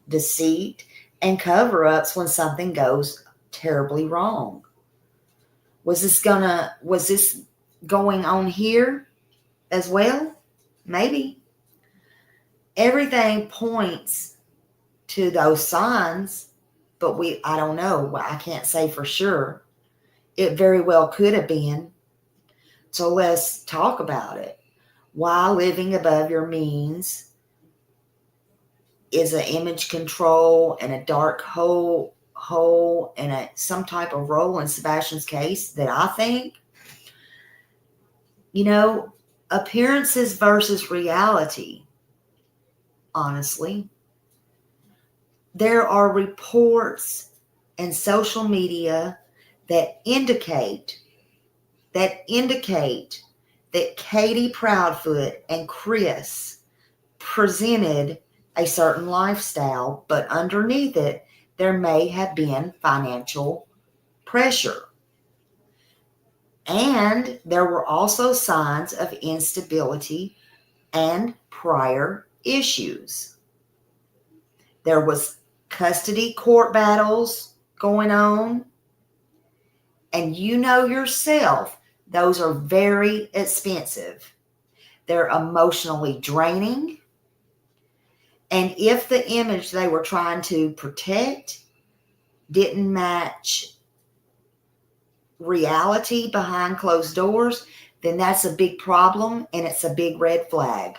deceit, and cover-ups when something goes terribly wrong. Was this going on here as well? Maybe. Everything points to those signs, but I don't know. I can't say for sure. It very well could have been. So let's talk about it. Why living above your means is an image control and a dark hole and some type of role in Sebastian's case that I think, appearances versus reality. Honestly, there are reports and social media that indicate that Katie Proudfoot and Chris presented a certain lifestyle, but underneath it, there may have been financial pressure. And there were also signs of instability and prior issues. There was custody court battles going on. And you know yourself, those are very expensive. They're emotionally draining. And if the image they were trying to protect didn't match reality behind closed doors, then that's a big problem and it's a big red flag.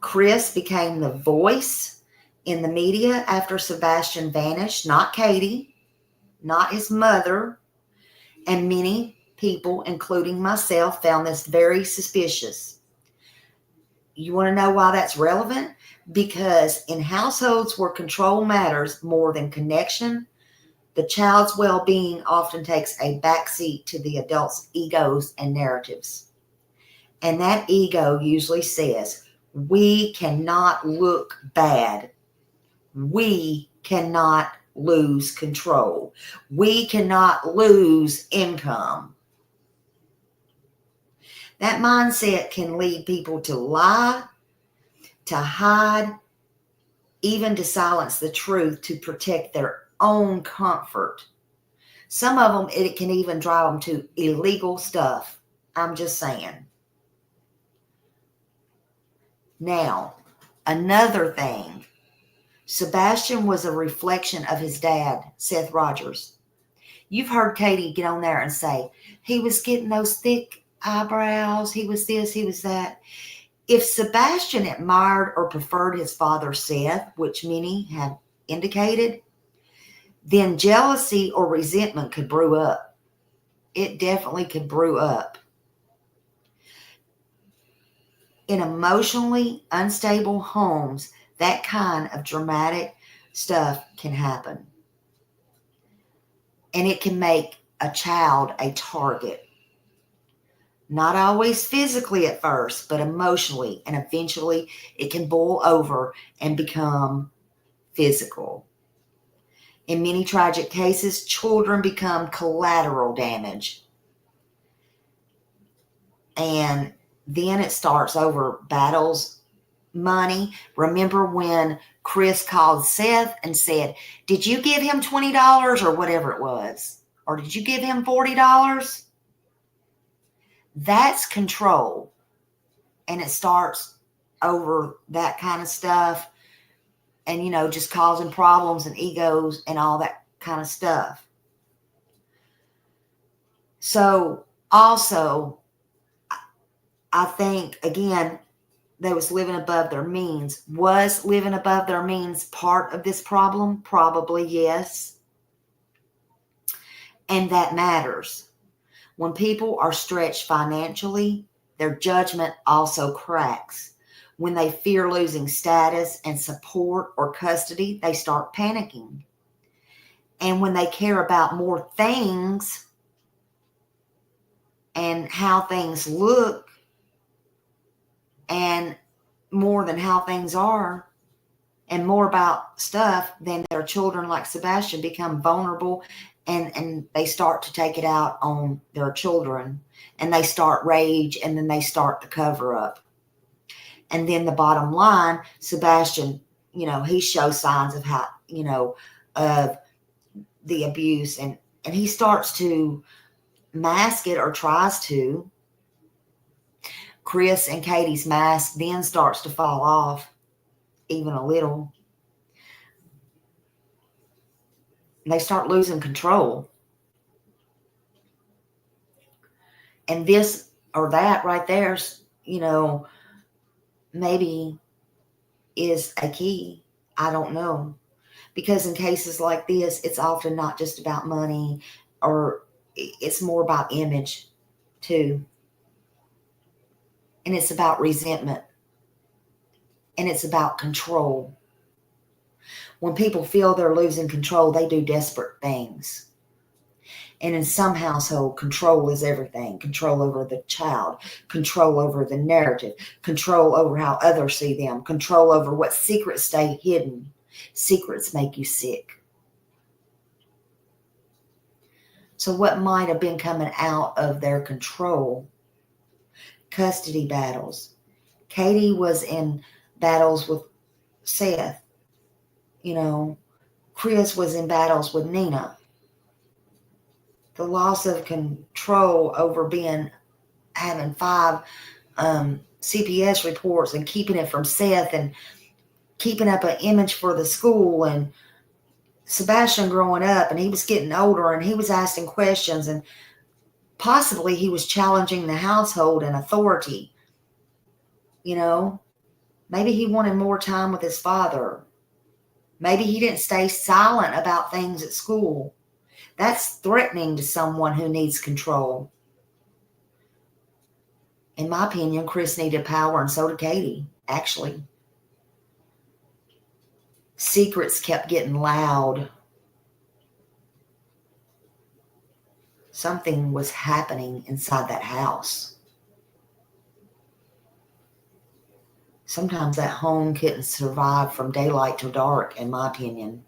Chris became the voice in the media after Sebastian vanished, not Katie, not his mother, and many people, including myself, found this very suspicious. You want to know why that's relevant? Because in households where control matters more than connection, the child's well-being often takes a backseat to the adult's egos and narratives. And that ego usually says, we cannot look bad. We cannot lose control. We cannot lose income. That mindset can lead people to lie, to hide, even to silence the truth to protect their own comfort. Some of them, it can even drive them to illegal stuff. I'm just saying. Now, another thing. Sebastian was a reflection of his dad, Seth Rogers. You've heard Katie get on there and say, he was getting those thick eyebrows, he was this, he was that. If Sebastian admired or preferred his father Seth, which many have indicated, then jealousy or resentment could brew up. It definitely could brew up. In emotionally unstable homes, that kind of dramatic stuff can happen. And it can make a child a target. Not always physically at first, but emotionally. And eventually it can boil over and become physical. In many tragic cases, children become collateral damage. And then it starts over battles, money. Remember when Chris called Seth and said, did you give him $20 or whatever it was? Or did you give him $40? That's control. And it starts over that kind of stuff. And, you know, just causing problems and egos and all that kind of stuff. So also, I think, again, they was living above their means. Was living above their means part of this problem? Probably, yes. And that matters. When people are stretched financially, their judgment also cracks. When they fear losing status and support or custody, they start panicking. And when they care about more things and how things look, and more than how things are, and more about stuff, then their children, like Sebastian, become vulnerable, and they start to take it out on their children, and they start rage, and then they start the cover up. And then the bottom line, Sebastian, you know, he shows signs of how, you know, of the abuse, and he starts to mask it, or tries to. Chris and Katie's mask then starts to fall off even a little. They start losing control. And this or that right there, you know, maybe is a key. I don't know. Because in cases like this, it's often not just about money, or it's more about image too. And it's about resentment. And it's about control. When people feel they're losing control, they do desperate things. And in some household, control is everything. Control over the child, control over the narrative, control over how others see them, control over what secrets stay hidden. Secrets make you sick. So what might have been coming out of their control? Custody battles. Katie was in battles with Seth. You know, Chris was in battles with Nina. The loss of control over having 5 CPS reports and keeping it from Seth and keeping up an image for the school, and Sebastian growing up, and he was getting older, and he was asking questions, and possibly he was challenging the household and authority. You know, maybe he wanted more time with his father. Maybe he didn't stay silent about things at school. That's threatening to someone who needs control. In my opinion, Chris needed power, and so did Katie, actually. Secrets kept getting loud. Something was happening inside that house. Sometimes that home couldn't survive from daylight to dark, in my opinion.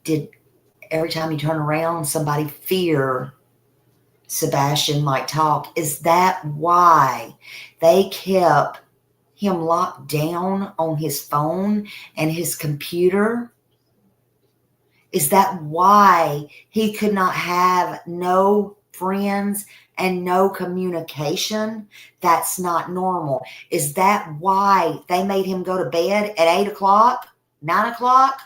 Did every time you turn around, somebody fear Sebastian might talk? Is that why they kept him locked down on his phone and his computer? Is that why he could not have no friends and no communication? That's not normal. Is that why they made him go to bed at 8 o'clock, 9 o'clock?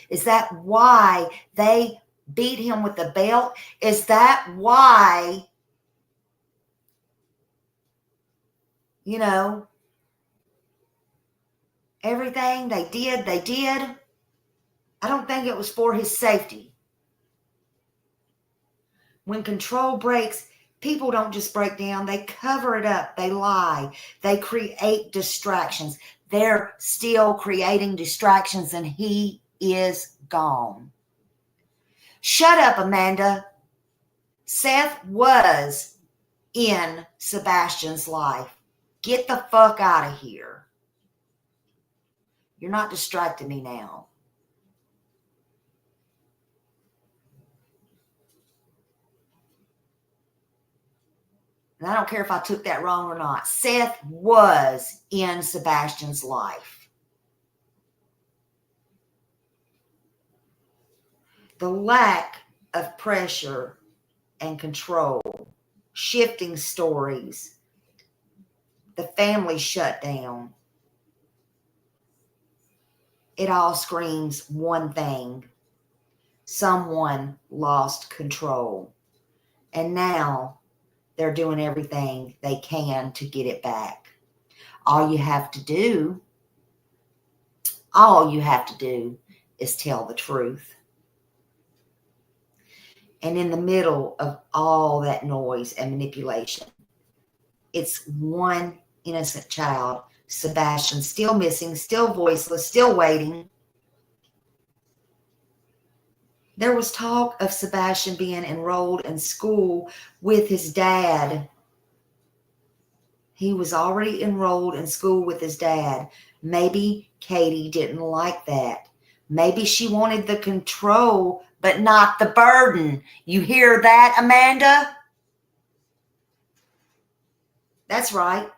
Is that why they beat him with the belt? Is that why, you know, everything they did? I don't think it was for his safety. When control breaks, people don't just break down. They cover it up. They lie. They create distractions. They're still creating distractions, and he is gone. Shut up, Amanda. Seth was in Sebastian's life. Get the fuck out of here. You're not distracting me now. And I don't care if I took that wrong or not. Seth was in Sebastian's life. The lack of pressure and control, shifting stories, the family shut down. It all screams one thing. Someone lost control. And now they're doing everything they can to get it back. All you have to do is tell the truth. And in the middle of all that noise and manipulation, it's one innocent child, Sebastian, still missing, still voiceless, still waiting. There was talk of Sebastian being enrolled in school with his dad. He was already enrolled in school with his dad. Maybe Katie didn't like that. Maybe she wanted the control, but not the burden. You hear that, Amanda? That's right.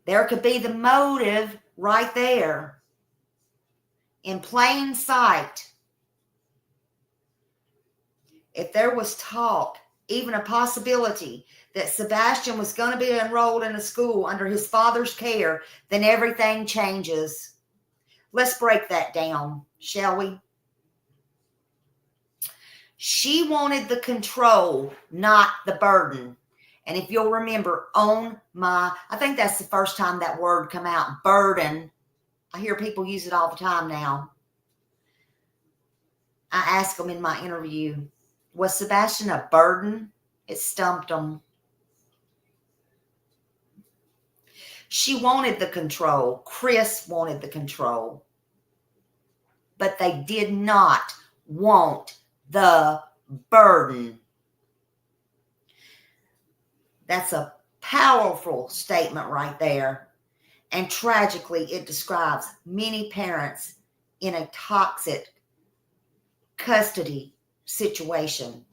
There could be the motive right there in plain sight. If there was talk, even a possibility, that Sebastian was going to be enrolled in a school under his father's care, then everything changes. Let's break that down, shall we? She wanted the control, not the burden. And if you'll remember, I think that's the first time that word come out, burden. I hear people use it all the time now. I asked them in my interview, was Sebastian a burden? It stumped them. She wanted the control. Chris wanted the control. But they did not want the burden. That's a powerful statement right there. And tragically, it describes many parents in a toxic custody situation.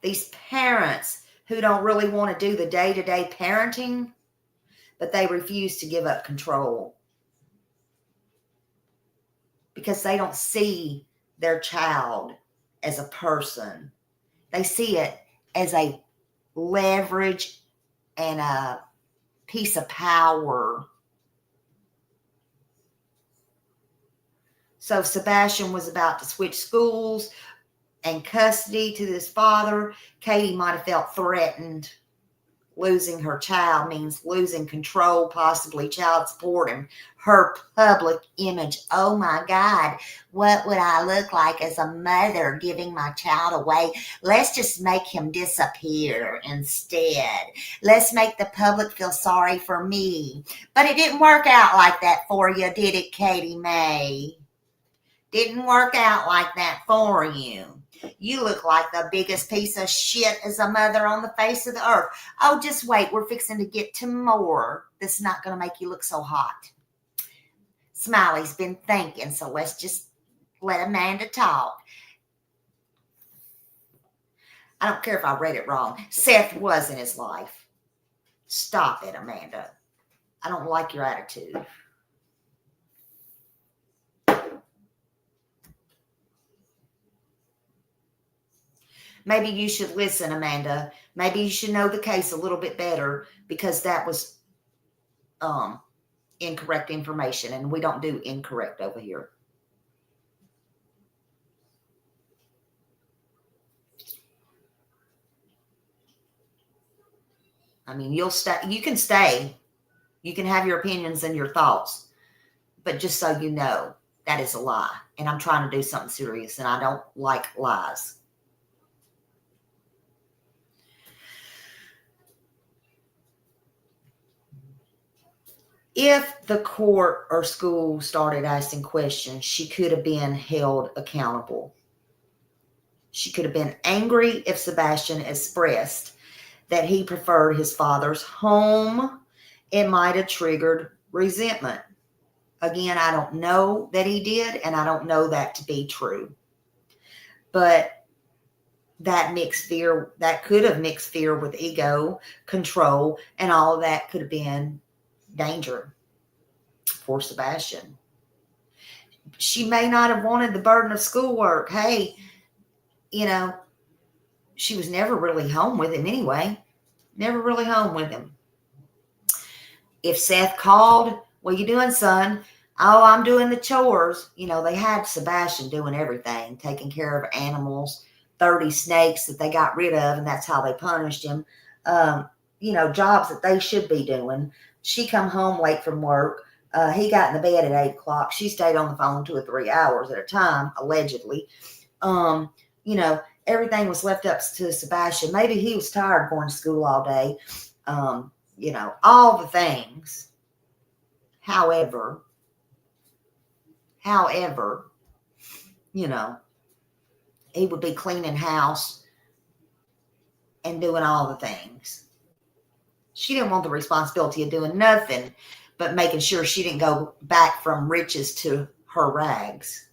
These parents who don't really want to do the day-to-day parenting, but they refuse to give up control because they don't see their child as a person. They see it as a leverage and a piece of power. So Sebastian was about to switch schools and custody to this father. Katie might have felt threatened. Losing her child means losing control, possibly child support, and her public image. Oh my God, what would I look like as a mother giving my child away? Let's just make him disappear instead. Let's make the public feel sorry for me. But it didn't work out like that for you, did it, Katie Mae? Didn't work out like that for you. You look like the biggest piece of shit as a mother on the face of the earth. Oh, just wait. We're fixing to get to more. This is not going to make you look so hot. Smiley's been thinking, so let's just let Amanda talk. I don't care if I read it wrong. Seth was in his life. Stop it, Amanda. I don't like your attitude. Maybe you should listen, Amanda. Maybe you should know the case a little bit better because that was incorrect information, and we don't do incorrect over here. I mean, you'll stay. You can stay. You can have your opinions and your thoughts, but just so you know, that is a lie. And I'm trying to do something serious, and I don't like lies. If the court or school started asking questions, she could have been held accountable. She could have been angry if Sebastian expressed that he preferred his father's home. It might have triggered resentment. Again, I don't know that he did, and I don't know that to be true. But that could have mixed fear with ego, control, and all of that could have been danger for Sebastian. She may not have wanted the burden of schoolwork. Hey, she was never really home with him anyway. Never really home with him. If Seth called, what you doing, son? Oh, I'm doing the chores. They had Sebastian doing everything, taking care of animals, 30 snakes that they got rid of, and that's how they punished him. Jobs that they should be doing. She come home late from work. He got in the bed at 8 o'clock. She stayed on the phone 2 or 3 hours at a time, allegedly. Everything was left up to Sebastian. Maybe he was tired going to school all day. All the things. However, he would be cleaning house and doing all the things. She didn't want the responsibility of doing nothing but making sure she didn't go back from riches to her rags.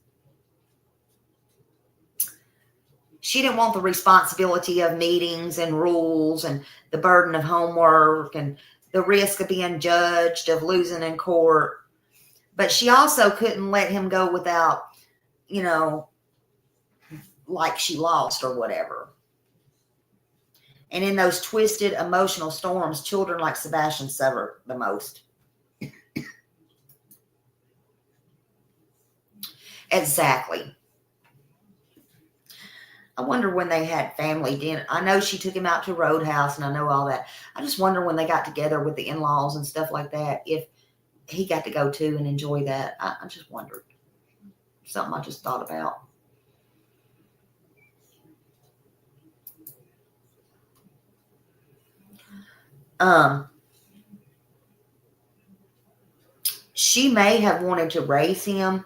She didn't want the responsibility of meetings and rules and the burden of homework and the risk of being judged, of losing in court. But she also couldn't let him go without, like she lost or whatever. And in those twisted emotional storms, children like Sebastian suffer the most. Exactly. I wonder when they had family dinner. I know she took him out to Roadhouse, and I know all that. I just wonder when they got together with the in-laws and stuff like that, if he got to go too and enjoy that. I just wondered. Something I just thought about. She may have wanted to raise him.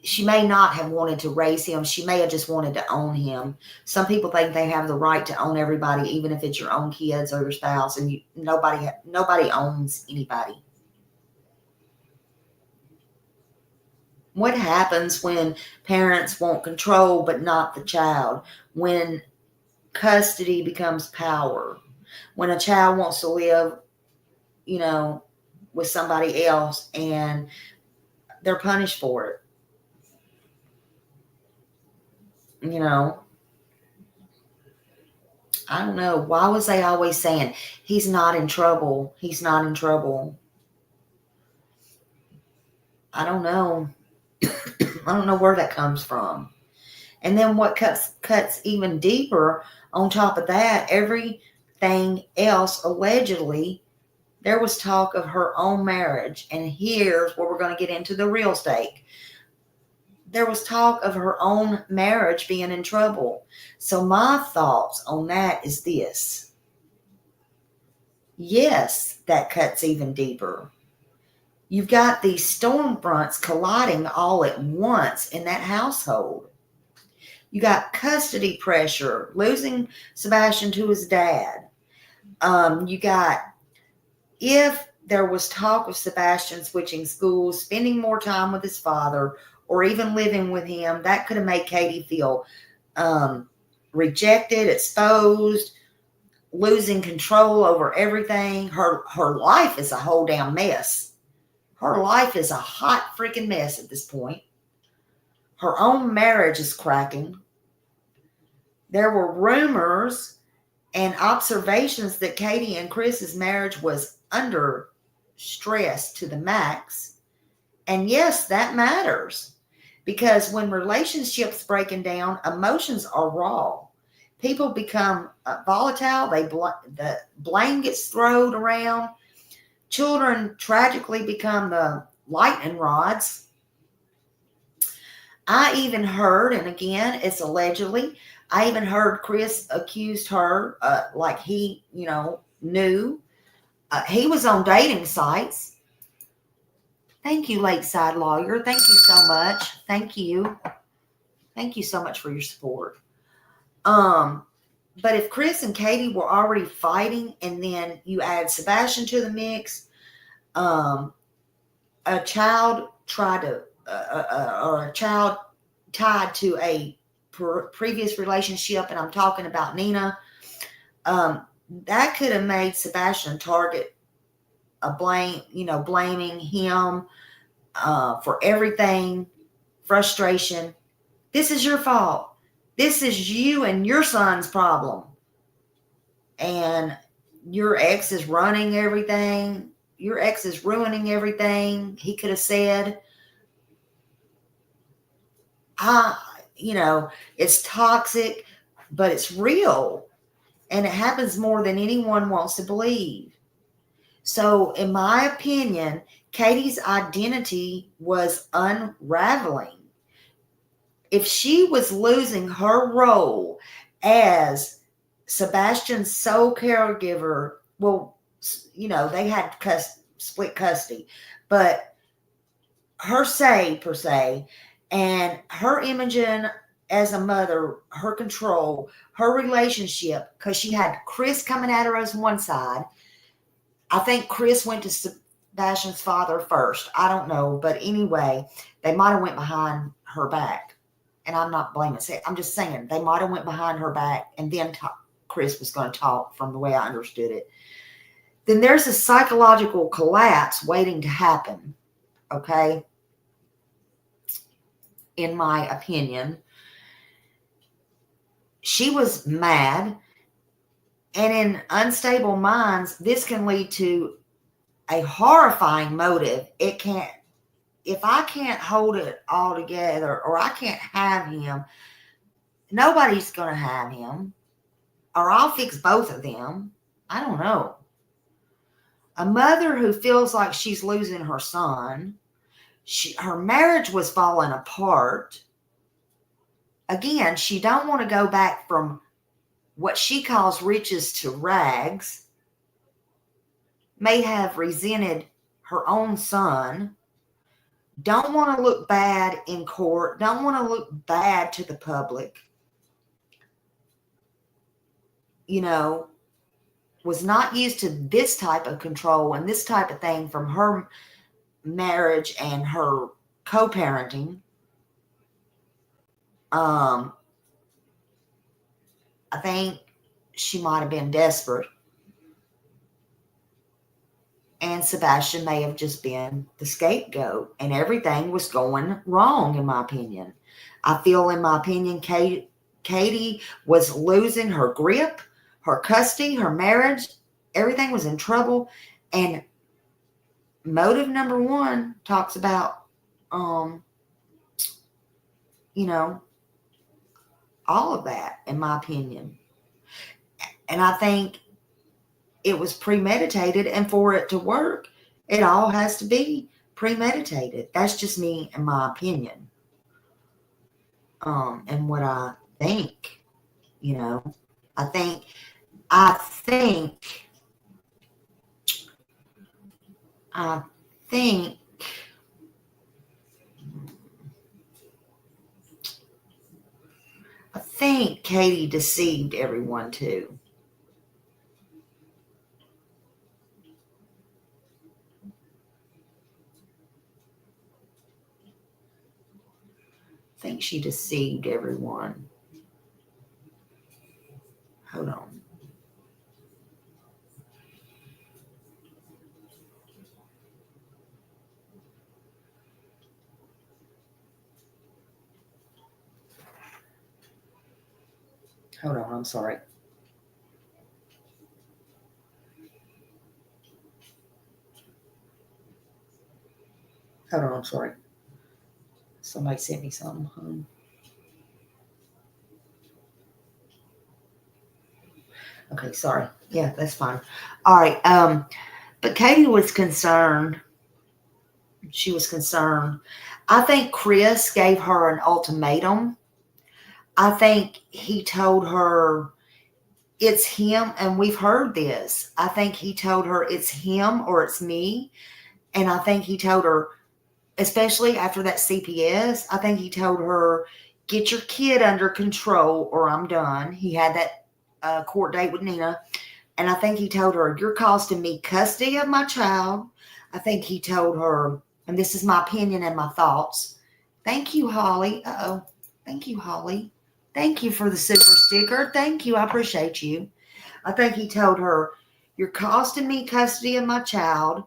She may not have wanted to raise him. She may have just wanted to own him. Some people think they have the right to own everybody, even if it's your own kids or your spouse, and nobody owns anybody. What happens when parents want control but not the child? When custody becomes power. When a child wants to live, you know, with somebody else and they're punished for it. You know, I don't know. Why was they always saying, he's not in trouble? He's not in trouble. I don't know. I don't know where that comes from. And then what cuts even deeper on top of that, everything else allegedly, there was talk of her own marriage. And here's where we're going to get into the real stake. There was talk of her own marriage being in trouble. So my thoughts on that is this. Yes, that cuts even deeper. You've got these storm fronts colliding all at once in that household. You got custody pressure, losing Sebastian to his dad. You got, if there was talk of Sebastian switching schools, spending more time with his father, or even living with him, that could have made Katie feel rejected, exposed, losing control over everything. Her life is a whole damn mess. Her life is a hot freaking mess at this point. Her own marriage is cracking. There were rumors and observations that Katie and Chris's marriage was under stress to the max. And yes, that matters. Because when relationships breaking down, emotions are raw. People become volatile. The blame gets thrown around. Children tragically become the lightning rods. I even heard, and again, it's allegedly, I even heard Chris accused her, like he, knew. He was on dating sites. Thank you, Lakeside Lawyer. Thank you so much. Thank you. Thank you so much for your support. But if Chris and Katie were already fighting, and then you add Sebastian to the mix, a child tied to a previous relationship, and I'm talking about Nina, that could have made Sebastian target blaming him for everything, frustration. This is your fault. This is you and your son's problem. And your ex is running everything. Your ex is ruining everything. He could have said, it's toxic, but it's real. And it happens more than anyone wants to believe. So in my opinion, Katie's identity was unraveling. If she was losing her role as Sebastian's sole caregiver, well, they had split custody, but her say, per se, and her imaging as a mother, her control, her relationship, because she had Chris coming at her as one side. I think Chris went to Sebastian's father first. I don't know. But anyway, they might have went behind her back. And I'm not blaming it. I'm just saying they might have went behind her back, and then Chris was going to talk from the way I understood it. Then there's a psychological collapse waiting to happen. Okay? In my opinion. She was mad. And in unstable minds, this can lead to a horrifying motive. If I can't hold it all together, or I can't have him, nobody's going to have him, or I'll fix both of them. I don't know. A mother who feels like she's losing her son, her marriage was falling apart. Again, she don't want to go back from what she calls riches to rags, may have resented her own son, don't want to look bad in court, don't want to look bad to the public, was not used to this type of control and this type of thing from her marriage and her co-parenting. I think she might have been desperate. And Sebastian may have just been the scapegoat, and everything was going wrong, in my opinion. I feel, in my opinion, Katie was losing her grip, her custody, her marriage. Everything was in trouble. And motive number one talks about, all of that, in my opinion. And I think it was premeditated, and for it to work, it all has to be premeditated. That's just me, in my opinion. And what I think, I think I think Katie deceived everyone too. I think she deceived everyone. Hold on. Hold on, I'm sorry. Hold on, I'm sorry. Somebody sent me something home. Okay, sorry. Yeah, that's fine. All right. But Katie was concerned. She was concerned. I think Chris gave her an ultimatum. I think he told her it's him, and we've heard this. I think he told her it's him or it's me. And I think he told her, especially after that CPS, I think he told her, get your kid under control or I'm done. He had that court date with Nina. And I think he told her, you're costing me custody of my child. I think he told her, and this is my opinion and my thoughts. Thank you, Holly. Thank you, Holly. Thank you for the super sticker. Thank you. I appreciate you. I think he told her, you're costing me custody of my child.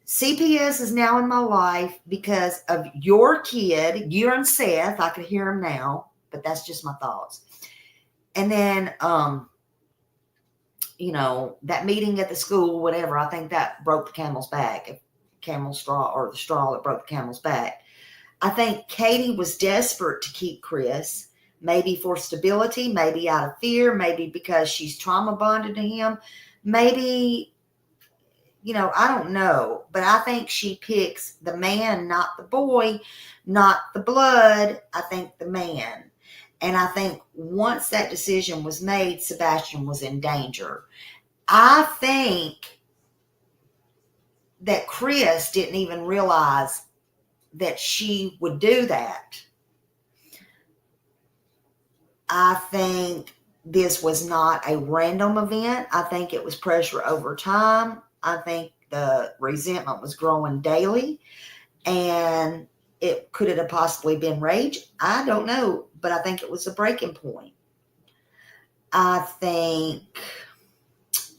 CPS is now in my life because of your kid. You and Seth. I could hear him now, but that's just my thoughts. And then, that meeting at the school, whatever, I think that broke the camel's back. Camel's straw, or the straw that broke the camel's back. I think Katie was desperate to keep Chris. Maybe for stability, maybe out of fear, maybe because she's trauma bonded to him. Maybe, I don't know. But I think she picks the man, not the boy, not the blood. I think the man. And I think once that decision was made, Sebastian was in danger. I think that Chris didn't even realize that she would do that. I think this was not a random event. I think it was pressure over time. I think the resentment was growing daily. And could it have possibly been rage? I don't know. But I think it was a breaking point. I think,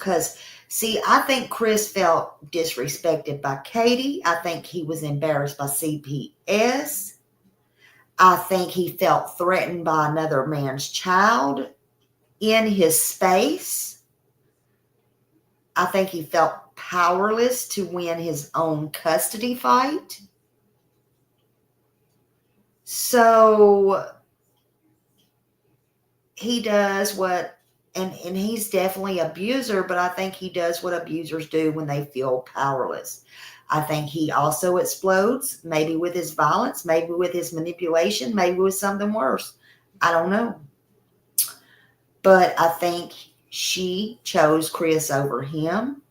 I think Chris felt disrespected by Katie. I think he was embarrassed by CPS. I think he felt threatened by another man's child in his space. I think he felt powerless to win his own custody fight. So he does what, and he's definitely an abuser, but I think he does what abusers do when they feel powerless. I think he also explodes, maybe with his violence, maybe with his manipulation, maybe with something worse. I don't know. But I think she chose Chris over him.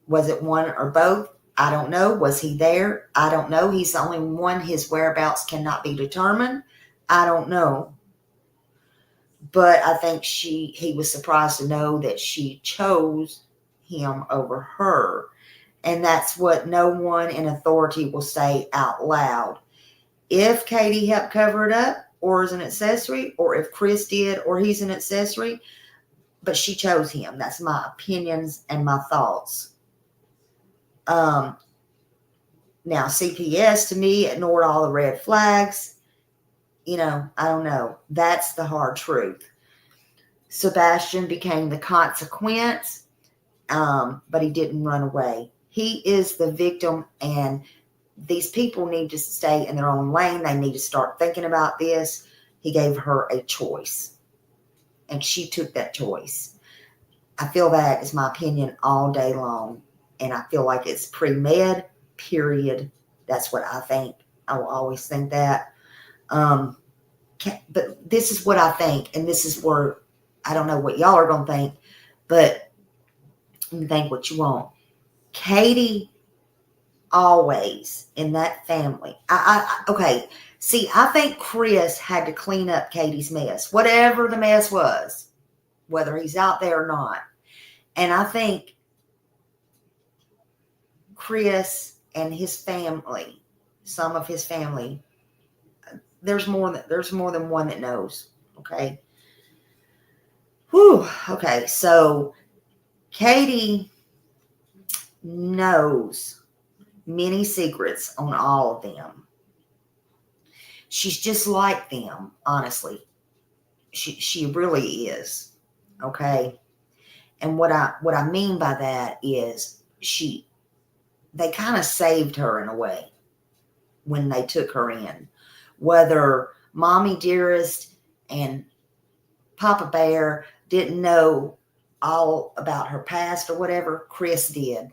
Was it one or both? I don't know. Was he there? I don't know. He's the only one. His whereabouts cannot be determined. I don't know. But I think he was surprised to know that she chose him over her. And that's what no one in authority will say out loud. If Katie helped cover it up or is an accessory, or if Chris did or he's an accessory, but she chose him. That's my opinions and my thoughts. Now, CPS to me ignored all the red flags. I don't know. That's the hard truth. Sebastian became the consequence, but he didn't run away. He is the victim, and these people need to stay in their own lane. They need to start thinking about this. He gave her a choice, and she took that choice. I feel that is my opinion all day long, and I feel like it's pre-med, period. That's what I think. I will always think that. But this is what I think, and this is where I don't know what y'all are going to think, but you can think what you want. Katie always in that family. Okay. See, I think Chris had to clean up Katie's mess, whatever the mess was, whether he's out there or not. And I think Chris and his family, some of his family, there's more than one that knows. Okay. Whew. Okay. So Katie knows many secrets on all of them. She's just like them, honestly. She really is. Okay. And what I mean by that is they kind of saved her in a way when they took her in. Whether Mommy Dearest and Papa Bear didn't know all about her past or whatever, Chris did.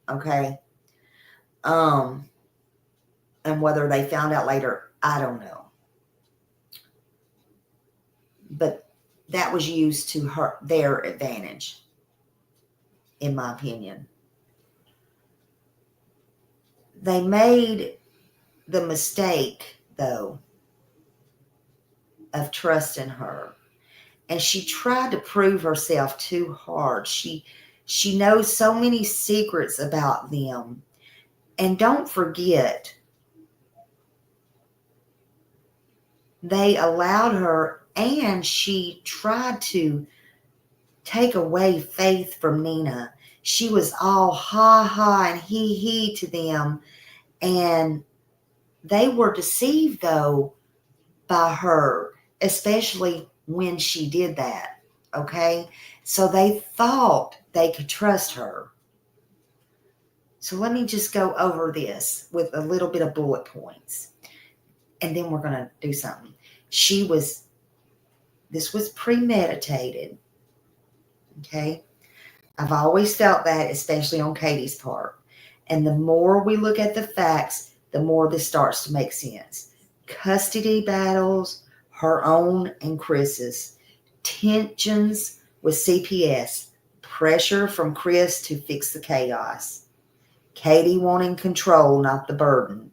Okay. And whether they found out later, I don't know. But that was used to their advantage, in my opinion. They made the mistake, though, of trusting her. And she tried to prove herself too hard. She knows so many secrets about them. And don't forget, they allowed her, and she tried to take away faith from Nina. She was all ha ha and he to them. And they were deceived, though, by her, especially when she did that. Okay? So they thought they could trust her. So let me just go over this with a little bit of bullet points. And then we're going to do something. This was premeditated. Okay? I've always felt that, especially on Katie's part. And the more we look at the facts, the more this starts to make sense. Custody battles, her own and Chris's. Tensions with CPS. Pressure from Chris to fix the chaos. Katie wanting control, not the burden.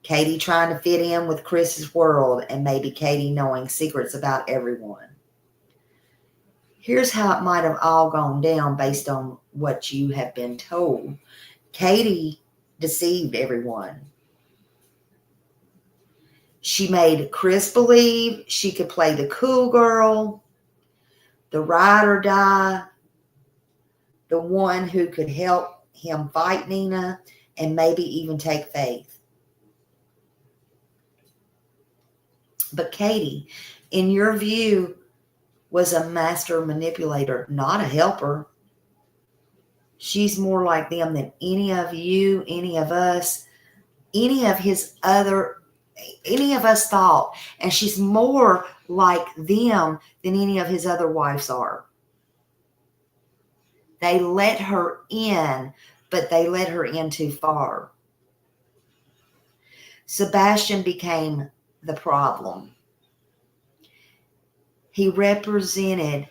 Katie trying to fit in with Chris's world, and maybe Katie knowing secrets about everyone. Here's how it might have all gone down based on what you have been told. Katie deceived everyone. She made Chris believe she could play the cool girl, the ride or die, the one who could help him fight Nina, and maybe even take Faith. But Katie, in your view, was a master manipulator, not a helper. She's more like them than any of you, any of us, any of us thought. And she's more like them than any of his other wives are. They let her in, but they let her in too far. Sebastian became the problem. He represented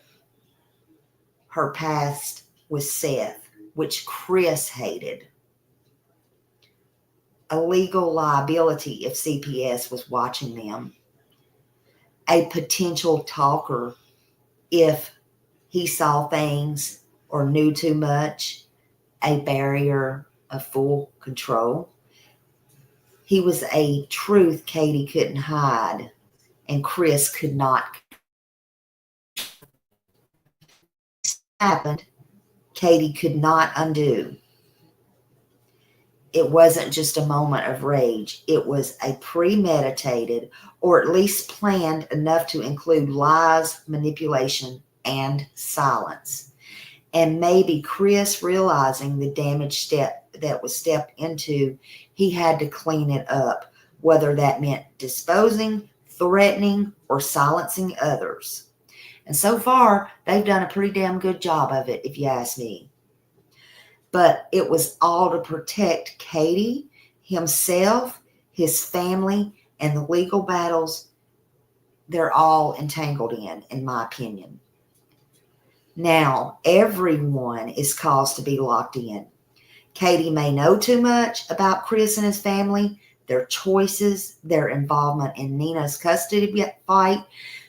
her past with Seth, which Chris hated. A legal liability if CPS was watching them. A potential talker if he saw things or knew too much. A barrier of full control. He was a truth Katie couldn't hide, and Chris could not. happened, Katie could not undo. It wasn't just a moment of rage. It was a premeditated, or at least planned enough to include lies, manipulation, and silence. And maybe Chris, realizing the damage that was stepped into, he had to clean it up, whether that meant disposing, threatening, or silencing others. And so far, they've done a pretty damn good job of it, if you ask me. But it was all to protect Katie, himself, his family, and the legal battles they're all entangled in my opinion. Now, everyone is caused to be locked in. Katie may know too much about Chris and his family, their choices, their involvement in Nina's custody fight.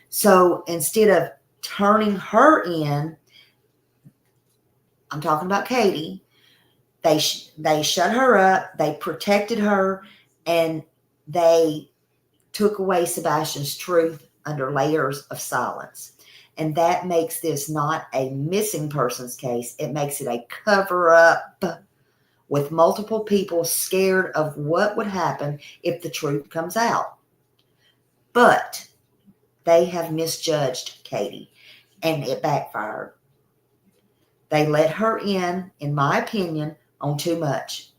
So instead of turning her in, I'm talking about Katie, they shut her up, they protected her, and they took away Sebastian's truth under layers of silence. And that makes this not a missing persons case. It makes it a cover-up with multiple people scared of what would happen if the truth comes out. But they have misjudged Katie, and it backfired. They let her in my opinion, on too much.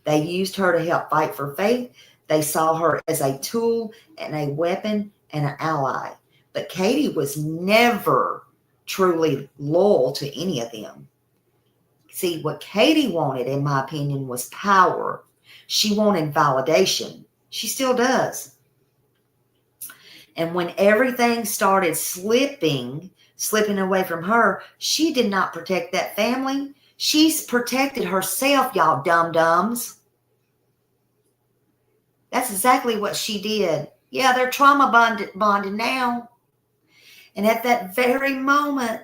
They used her to help fight for faith. They saw her as a tool and a weapon and an ally. But Katie was never truly loyal to any of them. See, what Katie wanted, in my opinion, was power. She wanted validation. She still does. And when everything started slipping away from her, she did not protect that family. She's protected herself, y'all dum-dums. That's exactly what she did. Yeah, they're trauma bonded now. And at that very moment,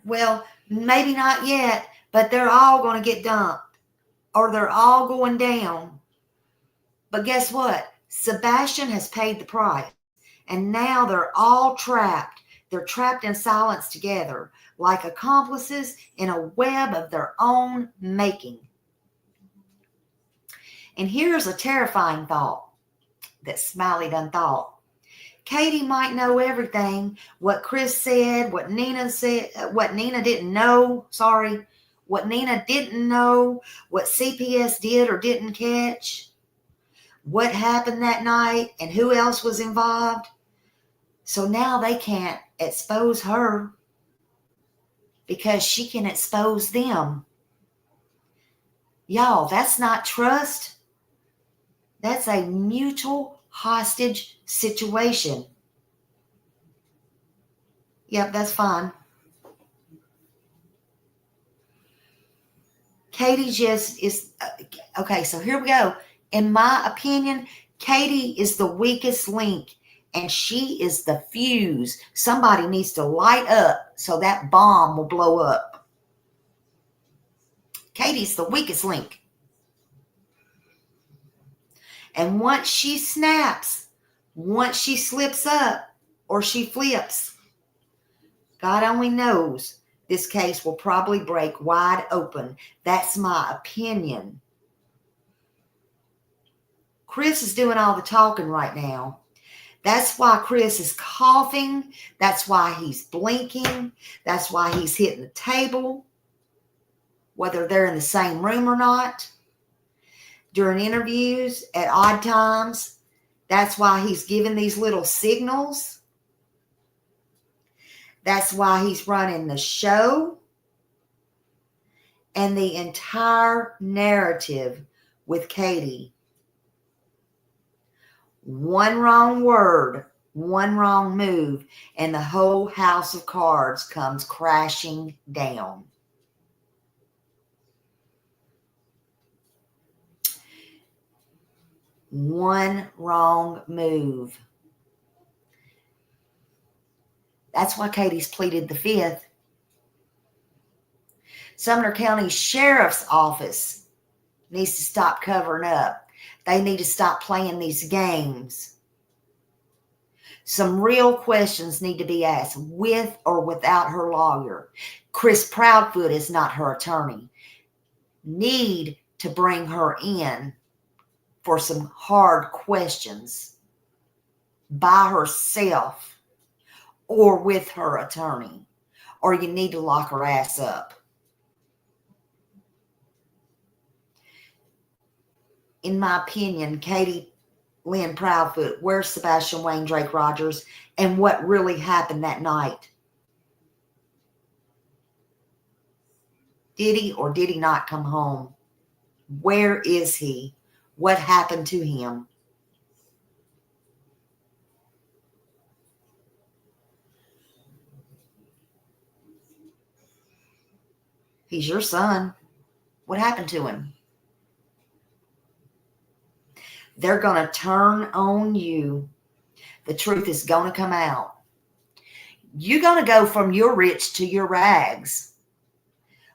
well, maybe not yet, but they're all going to get dumped. Or they're all going down. But guess what? Sebastian has paid the price. And now they're all trapped. They're trapped in silence together, like accomplices in a web of their own making. And here's a terrifying thought that Smiley done thought. Katie might know everything, what Chris said, what Nina said, what Nina didn't know, what Nina didn't know, what CPS did or didn't catch, what happened that night, and who else was involved. So now they can't expose her because she can expose them. Y'all, that's not trust. That's a mutual hostage situation. Yep, that's fine. Katie just is, okay, so here we go. In my opinion, Katie is the weakest link, and she is the fuse. Somebody needs to light up so that bomb will blow up. Katie's the weakest link. And once she snaps, once she slips up or she flips, God only knows, this case will probably break wide open. That's my opinion. Chris is doing all the talking right now. That's why Chris is coughing. That's why he's blinking. That's why he's hitting the table, whether they're in the same room or not. During interviews at odd times, that's why he's giving these little signals. That's why he's running the show and the entire narrative with Katie. One wrong word, one wrong move, and the whole house of cards comes crashing down. One wrong move. That's why Katie's pleaded the fifth. Sumner County Sheriff's Office needs to stop covering up. They need to stop playing these games. Some real questions need to be asked with or without her lawyer. Chris Proudfoot is not her attorney. Need to bring her in for some hard questions by herself or with her attorney, or you need to lock her ass up. In my opinion, Katie Lynn Proudfoot, where's Sebastian Wayne Drake Rogers, and what really happened that night? Did he or did he not come home? Where is he? What happened to him? He's your son. What happened to him? They're going to turn on you. The truth is going to come out. You're going to go from your rich to your rags.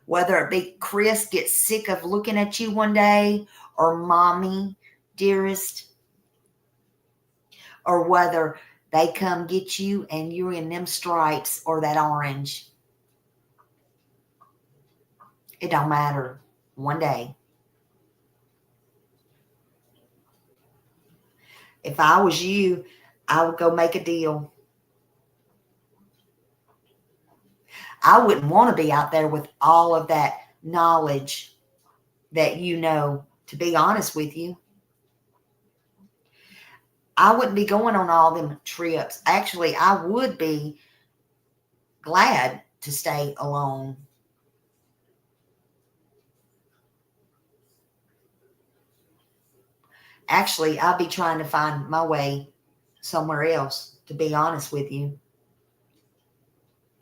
Whether it be Chris gets sick of looking at you one day, or mommy, dearest, or whether they come get you and you're in them stripes or that orange. It don't matter. One day. If I was you, I would go make a deal. I wouldn't want to be out there with all of that knowledge that you know, to be honest with you. I wouldn't be going on all them trips. Actually, I would be glad to stay alone. Actually, I'd be trying to find my way somewhere else, to be honest with you.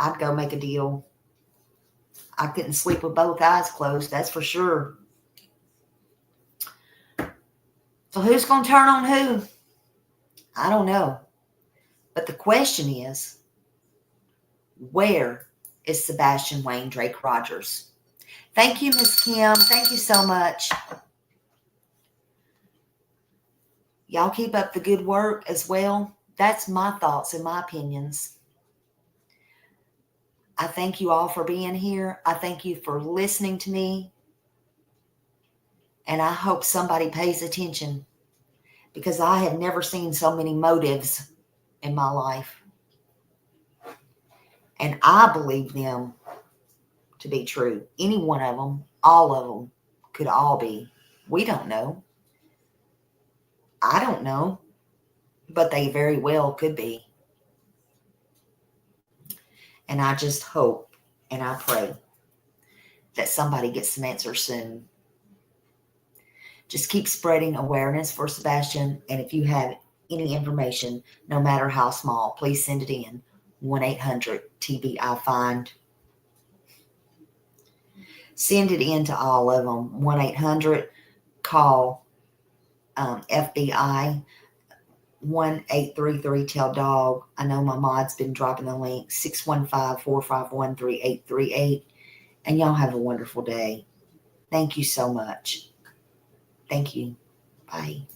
I'd go make a deal. I couldn't sleep with both eyes closed, that's for sure. So who's going to turn on who? I don't know. But the question is, where is Sebastian Wayne Drake Rogers? Thank you, Miss Kim. Thank you so much. Y'all keep up the good work as well. That's my thoughts and my opinions. I thank you all for being here. I thank you for listening to me. And I hope somebody pays attention, because I have never seen so many motives in my life. And I believe them to be true. Any one of them, all of them, could all be. We don't know. I don't know. But they very well could be. And I just hope and I pray that somebody gets some answers soon. Just keep spreading awareness for Sebastian. And if you have any information, no matter how small, please send it in. 1-800-TBI-FIND. Send it in to all of them. 1-800. Call FBI. 1-833-TELL-DOG. I know my mod's been dropping the link. 615-451-3838. And y'all have a wonderful day. Thank you so much. Thank you. Bye.